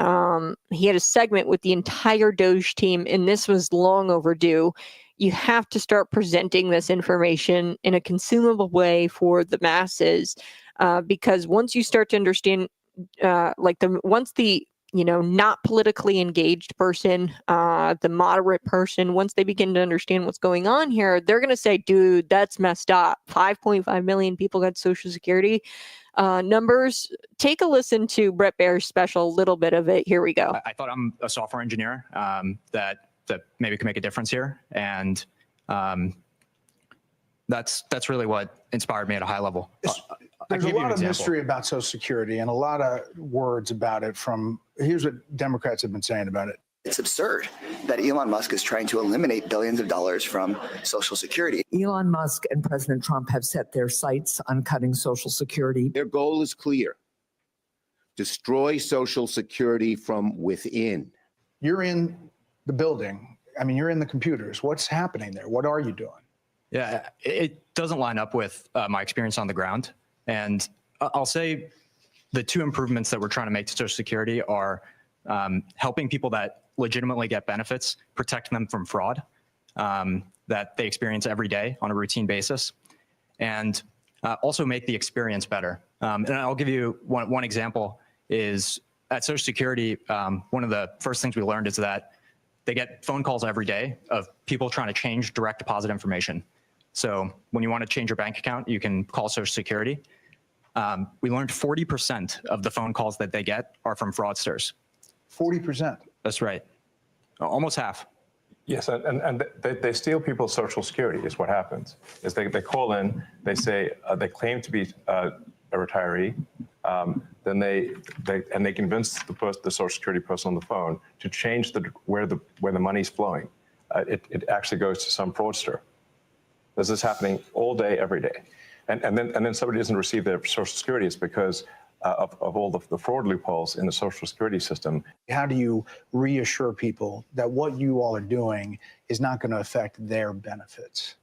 He had a segment with the entire Doge team, and this was long overdue. You have to start presenting this information in a consumable way for the masses. Because once you start to understand, once the not politically engaged person, the moderate person, once they begin to understand what's going on here, they're going to say, dude, that's messed up. 5.5 million people got Social Security numbers. Take a listen to Brett Baer's special, a little bit of it. Here we go. I thought I'm a software engineer that maybe could make a difference here. And that's really what inspired me at a high level. There's a lot of mystery about Social Security and a lot of words about it here's what Democrats have been saying about it. It's absurd that Elon Musk is trying to eliminate billions of dollars from Social Security. Elon Musk and President Trump have set their sights on cutting Social Security. Their goal is clear: destroy Social Security from within. You're in the building. I mean, you're in the computers. What's happening there? What are you doing? Yeah, it doesn't line up with my experience on the ground. And I'll say the two improvements that we're trying to make to Social Security are helping people that legitimately get benefits, protect them from fraud that they experience every day on a routine basis, and also make the experience better. And I'll give you one example is at Social Security, one of the first things we learned is that they get phone calls every day of people trying to change direct deposit information. So when you want to change your bank account, you can call Social Security. We learned 40% of the phone calls that they get are from fraudsters. 40%? That's right. Almost half. Yes, and they steal people's Social Security is what happens. Is they call in, they say, they claim to be a retiree, then they convince the Social Security person on the phone to change where the money's flowing. It actually goes to some fraudster. This is happening all day, every day. And then somebody doesn't receive their Social Security. It's because of all the fraud loopholes in the Social Security system. How do you reassure people that what you all are doing is not going to affect their benefits?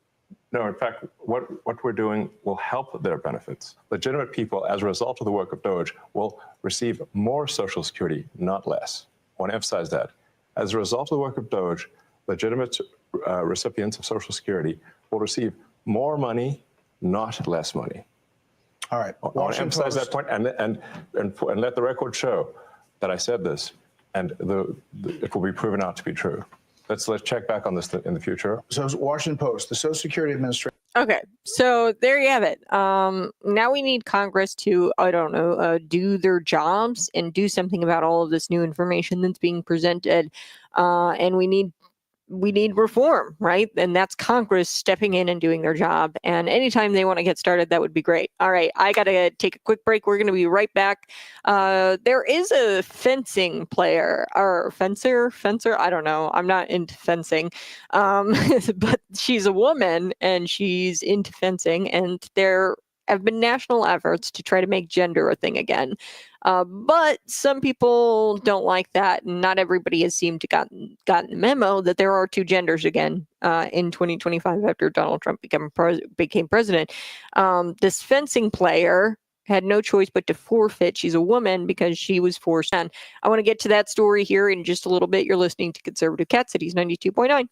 No, in fact, what we're doing will help their benefits. Legitimate people, as a result of the work of DOGE, will receive more Social Security, not less. I want to emphasize that. As a result of the work of DOGE, legitimate recipients of Social Security will receive more money, not less money. All right. I want to emphasize that point and let the record show that I said this, and it will be proven out to be true. Let's check back on this in the future. So Washington Post, the Social Security Administration. Okay, so there you have it. Now we need Congress to, do their jobs and do something about all of this new information that's being presented. And we need reform, right? And that's Congress stepping in and doing their job. And anytime they want to get started, that would be great. All right, I got to take a quick break. We're going to be right back. There is a fencing player or fencer. I don't know. I'm not into fencing, but she's a woman and she's into fencing. And there have been national efforts to try to make gender a thing again. But some people don't like that. And not everybody has seemed to gotten the memo that there are two genders again in 2025 after Donald Trump became president. This fencing player had no choice but to forfeit. She's a woman because she was forced on. I want to get to that story here in just a little bit. You're listening to Conservative Cat Cities 92.9.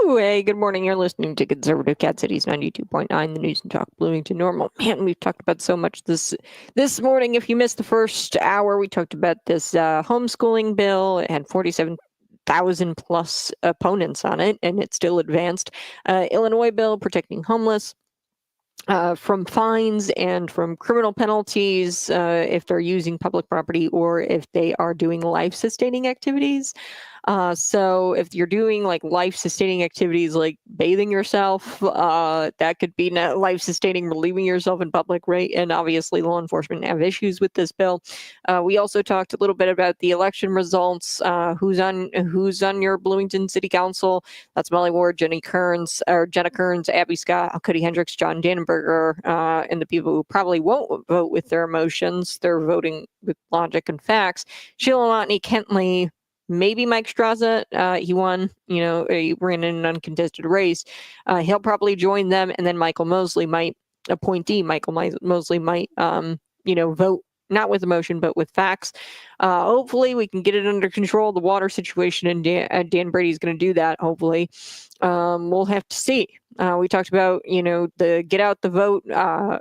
Woo! Hey, good morning. You're listening to Conservative Cat Cities 92.9, the News and Talk Bloomington Normal. Man, we've talked about so much this morning. If you missed the first hour, we talked about this homeschooling bill. It had 47,000 plus opponents on it, and it's still advanced. Illinois bill protecting homeless from fines and from criminal penalties if they're using public property or if they are doing life-sustaining activities. So if you're doing like life-sustaining activities like bathing yourself, that could be not life-sustaining, relieving yourself in public, right? And obviously law enforcement have issues with this bill. We also talked a little bit about the election results, who's on your Bloomington City Council. That's Molly Ward, Jenna Kearns, Abby Scott, Cody Hendricks, John Dannenberger, and the people who probably won't vote with their emotions. They're voting with logic and facts. Sheila Montney, Kentley, maybe Mike Straza. He won, he ran in an uncontested race. He'll probably join them. And then Michael Mosley might vote not with emotion, but with facts. Hopefully we can get it under control, the water situation, and Dan Brady's going to do that, hopefully. We'll have to see. We talked about, the get out the vote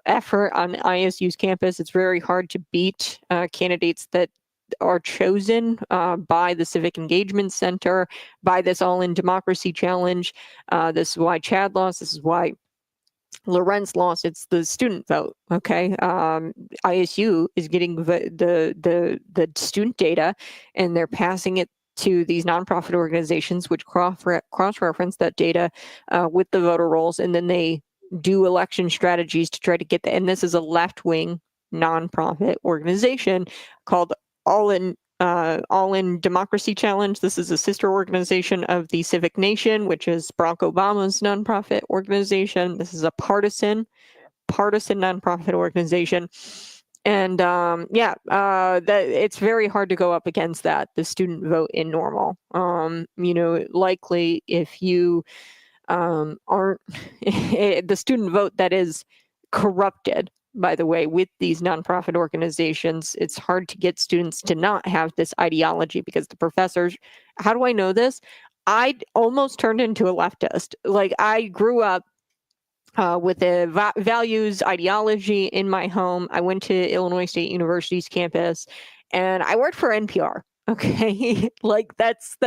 effort on ISU's campus. It's very hard to beat candidates that are chosen by the Civic Engagement Center, by this All-In Democracy Challenge. This is why Chad lost. This is why Lorenz lost. It's the student vote. Okay, ISU is getting the student data, and they're passing it to these nonprofit organizations, which cross-reference that data with the voter rolls, and then they do election strategies to try to get that. And this is a left-wing nonprofit organization called All-In Democracy Challenge. This is a sister organization of the Civic Nation, which is Barack Obama's nonprofit organization. This is a partisan nonprofit organization. And that it's very hard to go up against that, the student vote in Normal. Likely if you aren't the student vote that is corrupted, by the way, with these nonprofit organizations, it's hard to get students to not have this ideology because the professors, how do I know this? I almost turned into a leftist. Like, I grew up with a values ideology in my home. I went to Illinois State University's campus and I worked for NPR. Okay. Like, that's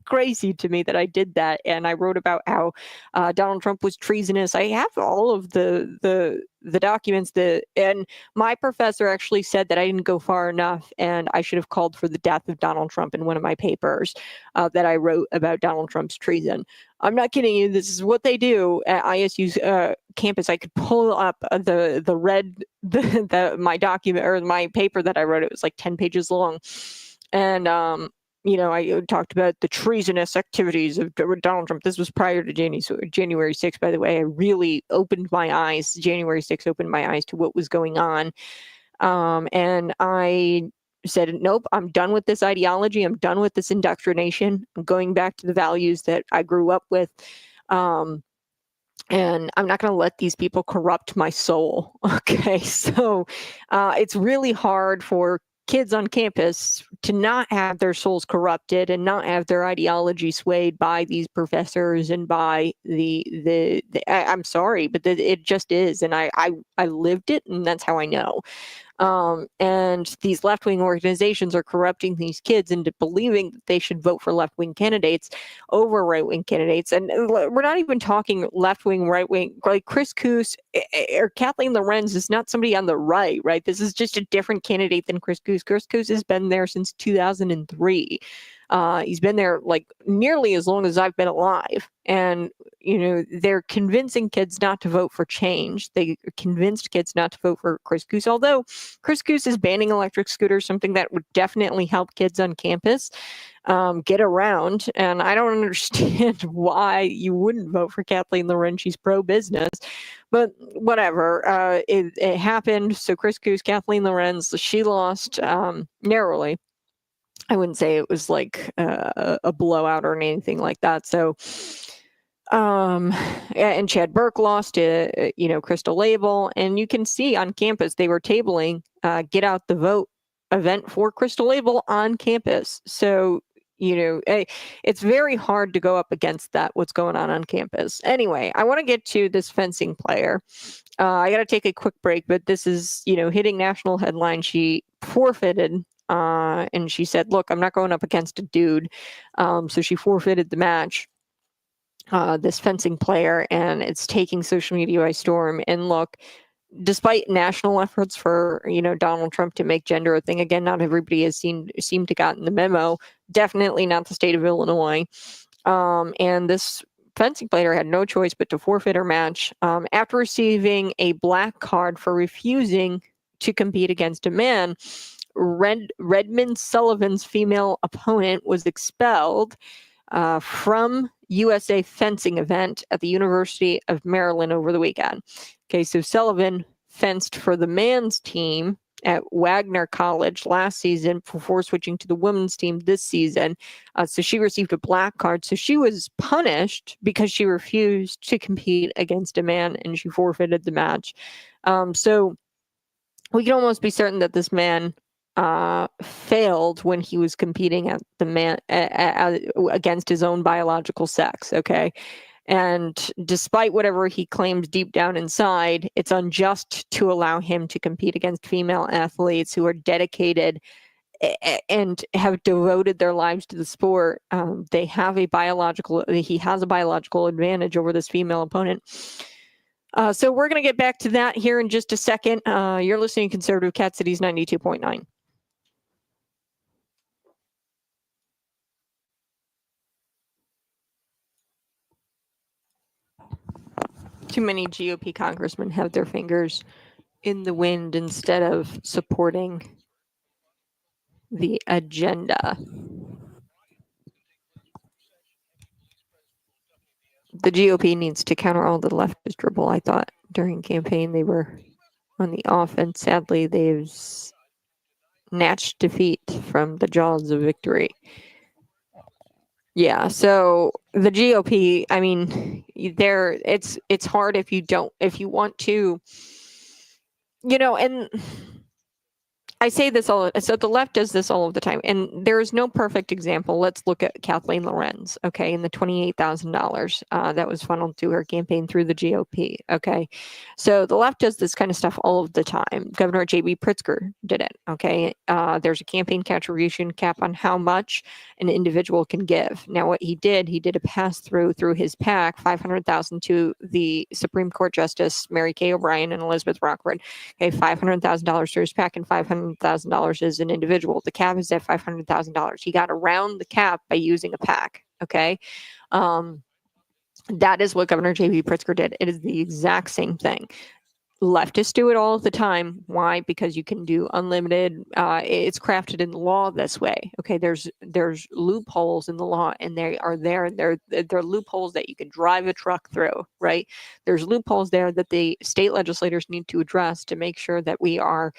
crazy to me that I did that. And I wrote about how Donald Trump was treasonous. I have all of the documents and my professor actually said that I didn't go far enough and I should have called for the death of Donald Trump in one of my papers that I wrote about Donald Trump's treason. I'm not kidding you. This is what they do at ISU's campus. I could pull up my document or my paper that I wrote. It was like 10 pages long. And, I talked about the treasonous activities of Donald Trump. This was prior to January 6th, by the way. I really opened my eyes. January 6th opened my eyes to what was going on. And I said, nope, I'm done with this ideology. I'm done with this indoctrination. I'm going back to the values that I grew up with. And I'm not going to let these people corrupt my soul. Okay, so it's really hard for kids on campus to not have their souls corrupted and not have their ideology swayed by these professors and by I'm sorry, but it just is. And I lived it, and that's how I know. And these left-wing organizations are corrupting these kids into believing that they should vote for left-wing candidates over right-wing candidates. And we're not even talking left-wing, right-wing. Like Chris Coos or Kathleen Lorenz is not somebody on the right, right? This is just a different candidate than Chris Coos. Chris Coos has been there since 2003. He's been there like nearly as long as I've been alive. And, they're convincing kids not to vote for change. They convinced kids not to vote for Chris Coos, although Chris Coos is banning electric scooters, something that would definitely help kids on campus get around. And I don't understand why you wouldn't vote for Kathleen Lorenz. She's pro-business, but whatever. It happened. So Chris Coos, Kathleen Lorenz, she lost narrowly. I wouldn't say it was like a blowout or anything like that. So, and Chad Burke lost to, Crystal Label. And you can see on campus, they were tabling Get Out the Vote event for Crystal Label on campus. So it's very hard to go up against that, what's going on campus. Anyway, I want to get to this fencing player. I got to take a quick break, but this is, hitting national headlines. She forfeited, and she said, look, I'm not going up against a dude. So she forfeited the match, this fencing player, and it's taking social media by storm. And look, despite national efforts for, Donald Trump to make gender a thing again, not everybody has seemed to gotten the memo. Definitely not the state of Illinois. And this fencing player had no choice but to forfeit her match after receiving a black card for refusing to compete against a man. Redmond Sullivan's female opponent was expelled from USA fencing event at the University of Maryland over the weekend. Okay, so Sullivan fenced for the men's team at Wagner College last season before switching to the women's team this season. So she received a black card. So she was punished because she refused to compete against a man, and she forfeited the match. So we can almost be certain that this man failed when he was competing at the man against his own biological sex. Okay. And despite whatever he claims deep down inside, it's unjust to allow him to compete against female athletes who are dedicated and have devoted their lives to the sport. He has a biological advantage over this female opponent. So we're going to get back to that here in just a second. You're listening to Conservative Cat Cities 92.9. Too many GOP congressmen have their fingers in the wind instead of supporting the agenda. The GOP needs to counter all the leftist dribble. I thought during campaign they were on the offense. Sadly, they've snatched defeat from the jaws of victory. Yeah, so the GOP, I mean, it's hard if you want to, and I say this so the left does this all of the time, and there is no perfect example. Let's look at Kathleen Lorenz, okay, and the $28,000 that was funneled to her campaign through the GOP, okay. So the left does this kind of stuff all of the time. Governor J.B. Pritzker did it, okay. There's a campaign contribution cap on how much an individual can give. Now, what he did a pass through his PAC, $500,000 to the Supreme Court Justice Mary Kay O'Brien and Elizabeth Rockford, okay, $500,000 to his PAC and $500,000 as an individual. The cap is at $500,000. He got around the cap by using a PAC. Okay. That is what Governor J.B. Pritzker did. It is the exact same thing. Leftists do it all the time. Why? Because you can do unlimited. It's crafted in the law this way. Okay, there's loopholes in the law, and they are there. They're loopholes that you can drive a truck through. Right? There's loopholes there that the state legislators need to address to make sure that we are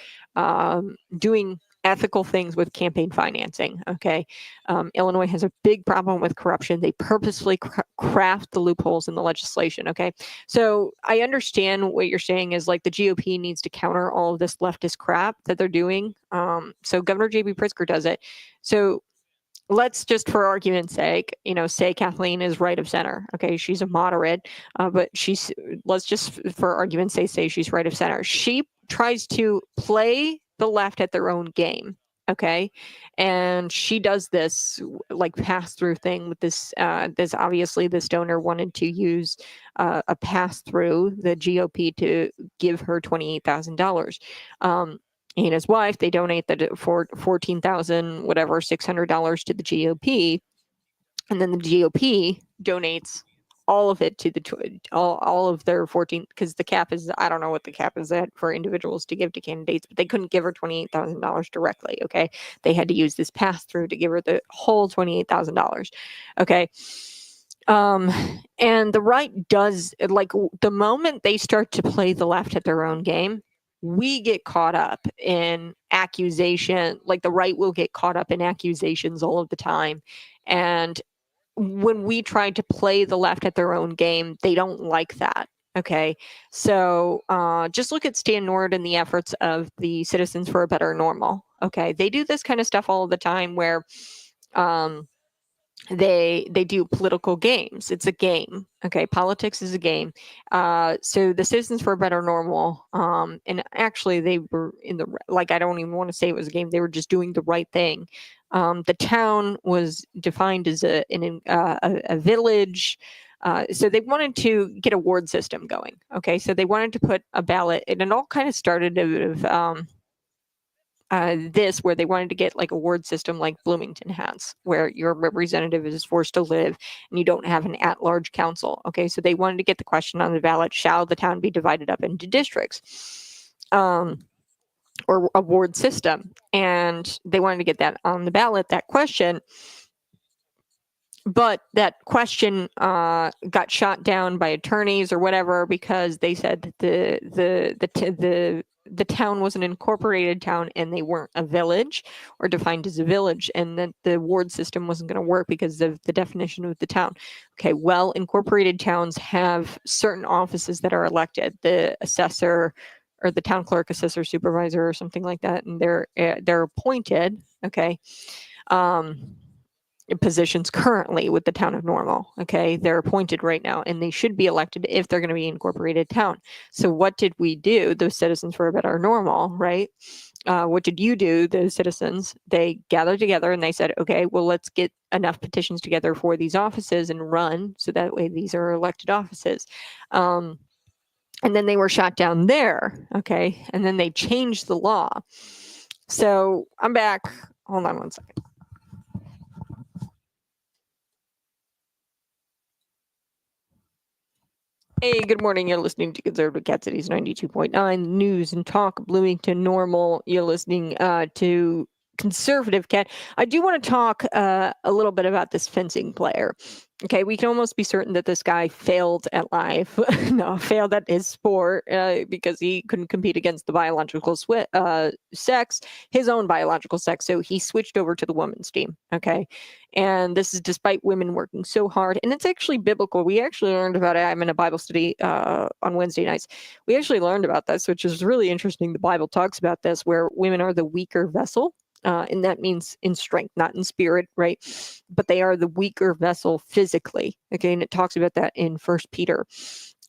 doing ethical things with campaign financing. Okay, Illinois has a big problem with corruption. They purposefully craft the loopholes in the legislation. Okay, so I understand what you're saying is like the GOP needs to counter all of this leftist crap that they're doing. So Governor J.B. Pritzker does it. So let's just, for argument's sake, say Kathleen is right of center. Okay, she's a moderate, but let's just, for argument's sake, say she's right of center. She tries to play the left at their own game. Okay, and she does this like pass through thing with this. Obviously this donor wanted to use a pass through the GOP to give her $28,000. He and his wife, they donate for $14,600 to the GOP, and then the GOP donates all of it to all of their 14, because the cap is, I don't know what the cap is at for individuals to give to candidates, but they couldn't give her $28,000 directly. Okay, they had to use this pass through to give her the whole $28,000. Okay. And the right does, like, the moment they start to play the left at their own game, we get caught up in accusation. Like, the right will get caught up in accusations all of the time. And when we try to play the left at their own game, they don't like that. Okay, so just look at Stan Nord and the efforts of the Citizens for a Better Normal. Okay, they do this kind of stuff all the time where they do political games. It's a game. Okay, politics is a game. So the Citizens for a Better Normal, and actually they were in the, like, I don't even want to say it was a game. They were just doing the right thing. The town was defined as a village. So they wanted to get a ward system going. Okay, so they wanted to put a ballot, and it all kind of started out of where they wanted to get like a ward system like Bloomington has, where your representative is forced to live and you don't have an at-large council. Okay, so they wanted to get the question on the ballot: shall the town be divided up into districts? Or a ward system, and they wanted to get that on the ballot, that question. But that question got shot down by attorneys or whatever, because they said that the town was an incorporated town and they weren't a village or defined as a village, and that the ward system wasn't going to work because of the definition of the town. Okay, well, incorporated towns have certain offices that are elected, the assessor or the town clerk, assessor, supervisor, or something like that, and they're appointed. Okay. Positions currently with the town of Normal. Okay, they're appointed right now, and they should be elected if they're going to be an incorporated town. So what did we do, those Citizens for a Better Normal, right? What did you do, those citizens? They gathered together and they said, okay, well, let's get enough petitions together for these offices and run, so that way these are elected offices. And then they were shot down there. Okay, and then they changed the law. So I'm back. Hold on one second. Hey, good morning. You're listening to Conservative Cat Cities 92.9 News and Talk, Bloomington Normal. You're listening to Conservative Cat. I do want to talk a little bit about this fencing player. Okay, we can almost be certain that this guy failed at life. No, failed at his sport because he couldn't compete against the biological sex, his own biological sex. So he switched over to the women's team. Okay, and this is despite women working so hard. And it's actually biblical. We actually learned about it. I'm in a Bible study on Wednesday nights. We actually learned about this, which is really interesting. The Bible talks about this, where women are the weaker vessel. And that means in strength, not in spirit, right? But they are the weaker vessel physically. Okay, and it talks about that in 1 Peter.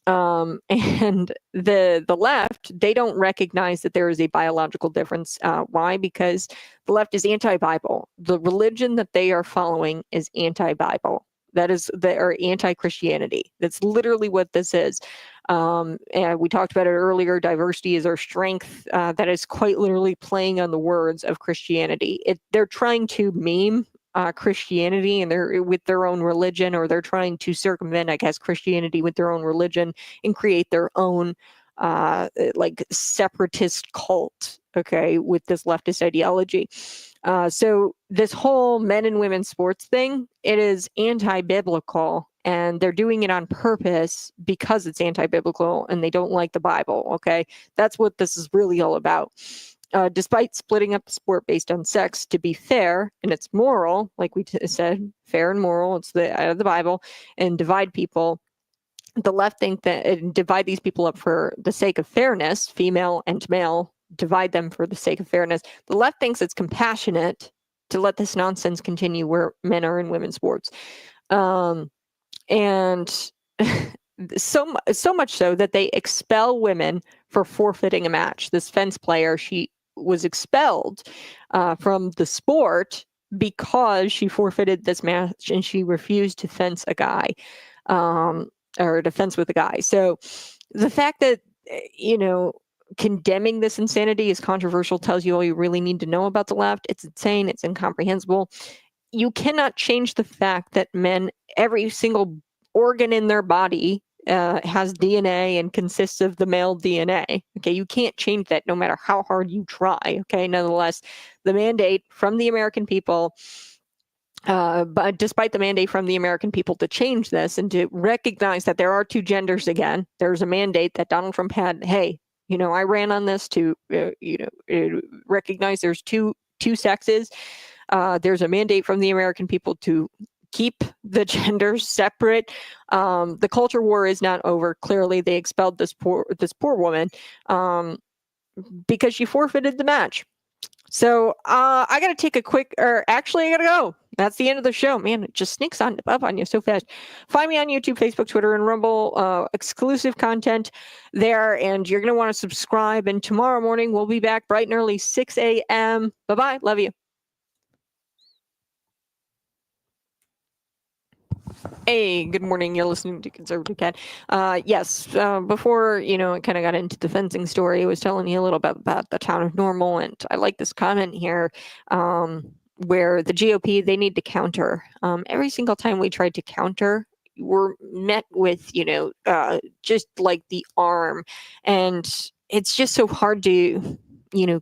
And the left, they don't recognize that there is a biological difference. Why? Because the left is anti-Bible. The religion that they are following is anti-Bible. That is, they are anti-Christianity. That's literally what this is. And we talked about it earlier. Diversity is our strength. That is quite literally playing on the words of Christianity. They're trying to meme Christianity, and they're with their own religion, or they're trying to circumvent, I guess, Christianity with their own religion and create their own like separatist cult. Okay, with this leftist ideology. So this whole men and women sports thing, it is anti-biblical, and they're doing it on purpose because it's anti-biblical and they don't like the Bible. Okay, that's what this is really all about. Despite splitting up the sport based on sex to be fair and it's moral, like we said, fair and moral, it's out of the Bible, and divide people. The left think that divide these people up for the sake of fairness, female and male, divide them for the sake of fairness. The left thinks it's compassionate to let this nonsense continue where men are in women's sports. And so much so that they expel women for forfeiting a match. This fence player, she was expelled from the sport because she forfeited this match and she refused to fence a guy, or to fence with a guy. So the fact that, condemning this insanity is controversial tells you all you really need to know about the left. It's insane. It's incomprehensible. You cannot change the fact that men, every single organ in their body has DNA and consists of the male DNA. Okay, you can't change that no matter how hard you try. Okay, nonetheless, the mandate from the American people, but despite the mandate from the American people to change this and to recognize that there are two genders again, there's a mandate that Donald Trump had. Hey, I ran on this to, recognize there's two sexes. There's a mandate from the American people to keep the genders separate. The culture war is not over. Clearly, they expelled this poor woman because she forfeited the match. So I got to take a quick, or actually I got to go. That's the end of the show. Man, it just sneaks up on you so fast. Find me on YouTube, Facebook, Twitter, and Rumble. Exclusive content there, and you're going to want to subscribe. And tomorrow morning, we'll be back bright and early, 6 a.m. Bye-bye. Love you. Hey, good morning. You're listening to Conservative Cat. Yes, before, it kind of got into the fencing story, I was telling you a little bit about the town of Normal, and I like this comment here where the GOP, they need to counter. Every single time we tried to counter, we're met with, just like the arm. And it's just so hard to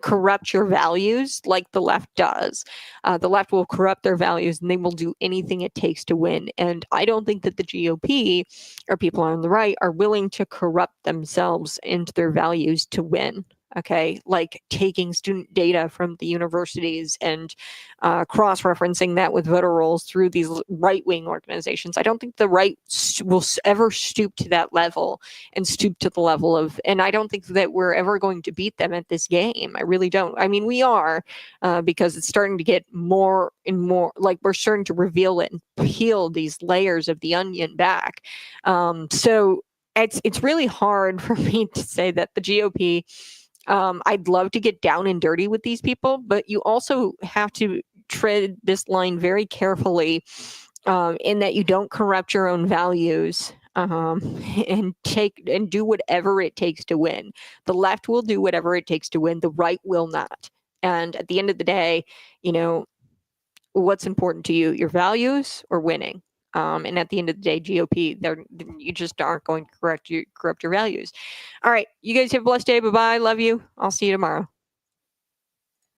corrupt your values like the left does. The left will corrupt their values and they will do anything it takes to win. And I don't think that the GOP or people on the right are willing to corrupt themselves into their values to win. Okay, like taking student data from the universities and cross-referencing that with voter rolls through these right-wing organizations. I don't think the right will ever stoop to that level and stoop to the level of, and I don't think that we're ever going to beat them at this game. I really don't. I mean, we are because it's starting to get more and more, like we're starting to reveal it and peel these layers of the onion back. So it's really hard for me to say that the GOP, I'd love to get down and dirty with these people, but you also have to tread this line very carefully in that you don't corrupt your own values and do whatever it takes to win. The left will do whatever it takes to win. The right will not. And at the end of the day, what's important to you, your values or winning? And at the end of the day, GOP, you just aren't going to corrupt your values. All right. You guys have a blessed day. Bye-bye. Love you. I'll see you tomorrow.